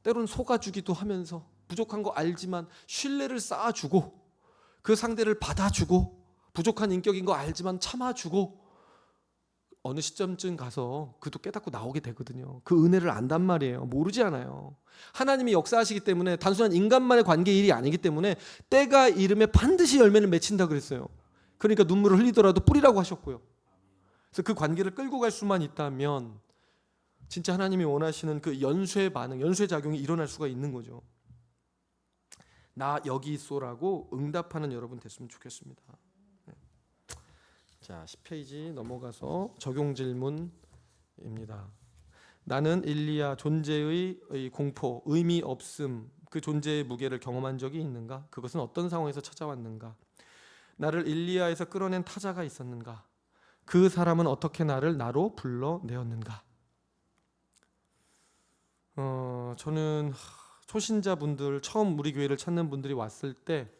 때로는 속아주기도 하면서 부족한 거 알지만 신뢰를 쌓아주고 그 상대를 받아주고 부족한 인격인 거 알지만 참아주고 어느 시점쯤 가서 그도 깨닫고 나오게 되거든요. 그 은혜를 안단 말이에요. 모르지 않아요. 하나님이 역사하시기 때문에 단순한 인간만의 관계 일이 아니기 때문에 때가 이름에 반드시 열매를 맺힌다 그랬어요. 그러니까 눈물을 흘리더라도 뿌리라고 하셨고요. 그래서 그 관계를 끌고 갈 수만 있다면 진짜 하나님이 원하시는 그 연쇄 반응, 연쇄 작용이 일어날 수가 있는 거죠. 나 여기 있소라고 응답하는 여러분 됐으면 좋겠습니다. 자, 10페이지 넘어가서 적용 질문입니다. 나는 일리야 존재의 공포, 의미 없음, 그 존재의 무게를 경험한 적이 있는가? 그것은 어떤 상황에서 찾아왔는가? 나를 일리야에서 끌어낸 타자가 있었는가? 그 사람은 어떻게 나를 나로 불러내었는가? 저는 초신자분들, 처음 우리 교회를 찾는 분들이 왔을 때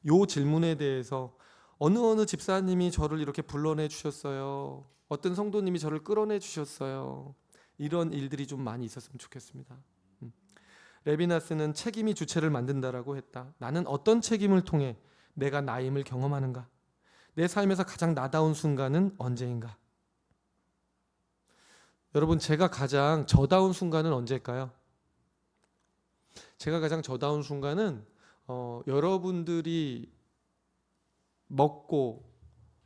이 질문에 대해서 어느 집사님이 저를 이렇게 불러내 주셨어요. 어떤 성도님이 저를 끌어내 주셨어요. 이런 일들이 좀 많이 있었으면 좋겠습니다. 레비나스는 책임이 주체를 만든다라고 했다. 나는 어떤 책임을 통해 내가 나임을 경험하는가? 내 삶에서 가장 나다운 순간은 언제인가? 여러분, 제가 가장 저다운 순간은 언제일까요? 제가 가장 저다운 순간은 여러분들이 먹고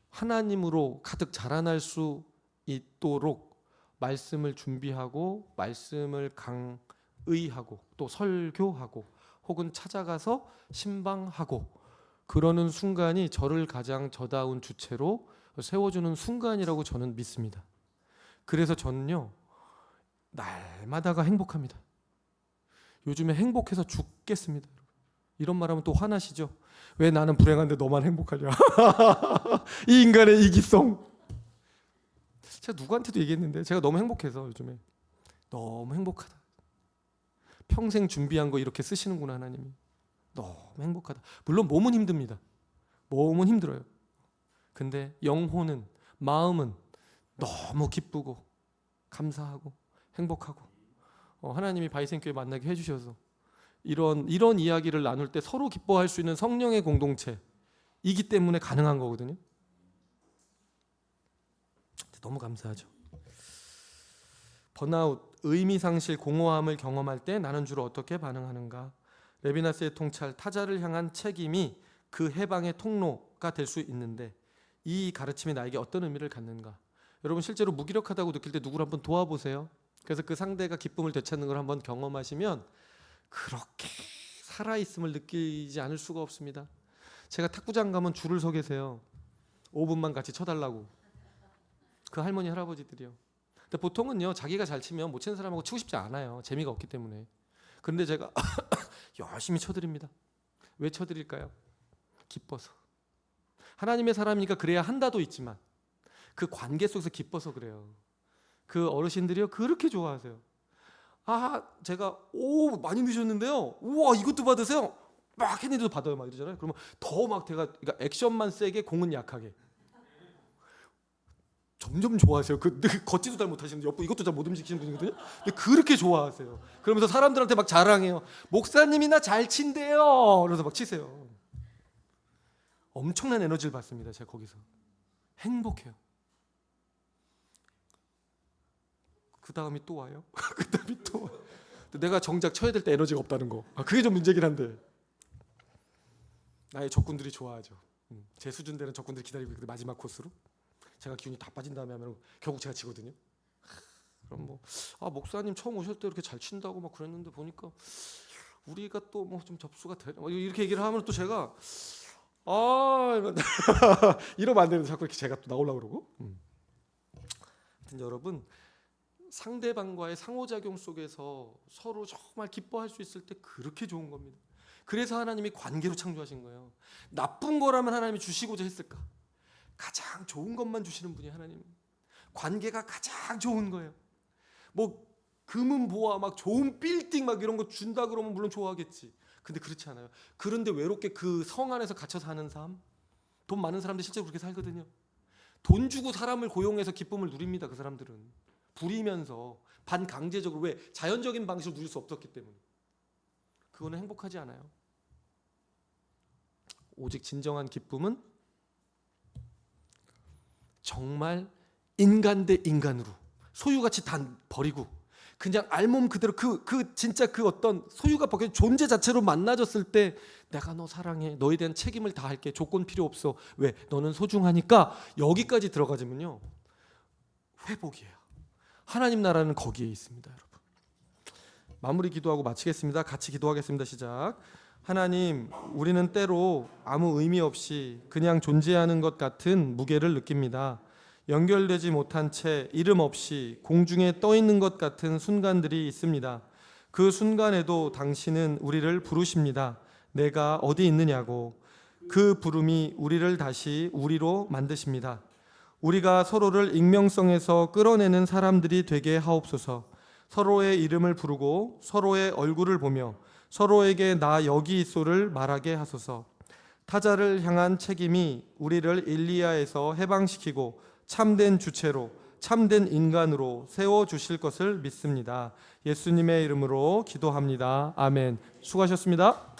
하나님으로 가득 자라날 수 있도록 말씀을 준비하고 말씀을 강의하고 또 설교하고 혹은 찾아가서 신방하고 그러는 순간이 저를 가장 저다운 주체로 세워주는 순간이라고 저는 믿습니다. 그래서 저는요, 날마다가 행복합니다. 요즘에 행복해서 죽겠습니다. 이런 말하면 또 화나시죠? 왜 나는 불행한데 너만 행복하냐? 이 인간의 이기성. 제가 누구한테도 얘기했는데 제가 너무 행복해서 요즘에 너무 행복하다. 평생 준비한 거 이렇게 쓰시는구나 하나님이. 너무 행복하다. 물론 몸은 힘듭니다. 몸은 힘들어요. 근데 영혼은, 마음은 너무 기쁘고 감사하고 행복하고 하나님이 바이센교회 만나게 해주셔서 이런 이야기를 나눌 때 서로 기뻐할 수 있는 성령의 공동체이기 때문에 가능한 거거든요. 너무 감사하죠. 번아웃, 의미상실, 공허함을 경험할 때 나는 주로 어떻게 반응하는가? 레비나스의 통찰, 타자를 향한 책임이 그 해방의 통로가 될 수 있는데 이 가르침이 나에게 어떤 의미를 갖는가? 여러분 실제로 무기력하다고 느낄 때 누구를 한번 도와보세요. 그래서 그 상대가 기쁨을 되찾는 걸 한번 경험하시면 그렇게 살아있음을 느끼지 않을 수가 없습니다. 제가 탁구장 가면 줄을 서 계세요. 5분만 같이 쳐달라고. 그 할머니 할아버지들이요. 근데 보통은요, 자기가 잘 치면 못 치는 사람하고 치고 싶지 않아요. 재미가 없기 때문에. 그런데 제가 열심히 쳐드립니다. 왜 쳐드릴까요? 기뻐서. 하나님의 사람이니까 그래야 한다도 있지만 그 관계 속에서 기뻐서 그래요. 그 어르신들이요, 그렇게 좋아하세요. 제가 많이 넣으셨는데요. 우와, 이것도 받으세요. 막 했는데도 받아요. 막 이러잖아요. 그러면 더 막 제가 그러니까 액션만 세게 공은 약하게. 점점 좋아하세요. 걷지도 잘 못하시는데 이것도 잘 못 움직이시는 분이거든요. 근데 그렇게 좋아하세요. 그러면서 사람들한테 막 자랑해요. 목사님이나 잘 친대요. 그래서 막 치세요. 엄청난 에너지를 받습니다. 제가 거기서 행복해요. 그 다음이 또 와요. 그 다음이 또 와요. 내가 정작 쳐야 될 때 에너지가 없다는 거. 그게 좀 문제긴 한데 나의 적군들이 좋아하죠. 제 수준 되는 적군들이 기다리고 있거든요. 마지막 코스로. 제가 기운이 다 빠진 다음에 하면 결국 제가 지거든요. 그럼 목사님 처음 오실 때 이렇게 잘 친다고 막 그랬는데 보니까 우리가 또 좀 접수가 되나 이렇게 얘기를 하면 또 제가 이러면 안 되는데 자꾸 이렇게 제가 또 나오려고 그러고. 하여튼 여러분, 상대방과의 상호작용 속에서 서로 정말 기뻐할 수 있을 때 그렇게 좋은 겁니다. 그래서 하나님이 관계로 창조하신 거예요. 나쁜 거라면 하나님이 주시고자 했을까? 가장 좋은 것만 주시는 분이 하나님. 관계가 가장 좋은 거예요. 금은 보화 막 좋은 빌딩 막 이런 거 준다 그러면 물론 좋아하겠지. 근데 그렇지 않아요. 그런데 외롭게 그 성 안에서 갇혀 사는 삶. 돈 많은 사람들 실제로 그렇게 살거든요. 돈 주고 사람을 고용해서 기쁨을 누립니다. 그 사람들은 부리면서 반강제적으로. 왜? 자연적인 방식으로 누릴 수 없었기 때문에. 그거는 행복하지 않아요. 오직 진정한 기쁨은 정말 인간 대 인간으로 소유가치 다 버리고 그냥 알몸 그대로 진짜 어떤 소유가 벗겨진 존재 자체로 만나졌을 때 내가 너 사랑해, 너에 대한 책임을 다 할게, 조건 필요 없어. 왜? 너는 소중하니까. 여기까지 들어가지면요 회복이에요. 하나님 나라는 거기에 있습니다. 여러분, 마무리 기도하고 마치겠습니다. 같이 기도하겠습니다. 시작. 하나님, 우리는 때로 아무 의미 없이 그냥 존재하는 것 같은 무게를 느낍니다. 연결되지 못한 채 이름 없이 공중에 떠 있는 것 같은 순간들이 있습니다. 그 순간에도 당신은 우리를 부르십니다. 내가 어디 있느냐고. 그 부름이 우리를 다시 우리로 만드십니다. 우리가 서로를 익명성에서 끌어내는 사람들이 되게 하옵소서. 서로의 이름을 부르고 서로의 얼굴을 보며 서로에게 나 여기 있소를 말하게 하소서. 타자를 향한 책임이 우리를 일리아에서 해방시키고 참된 주체로, 참된 인간으로 세워주실 것을 믿습니다. 예수님의 이름으로 기도합니다. 아멘. 수고하셨습니다.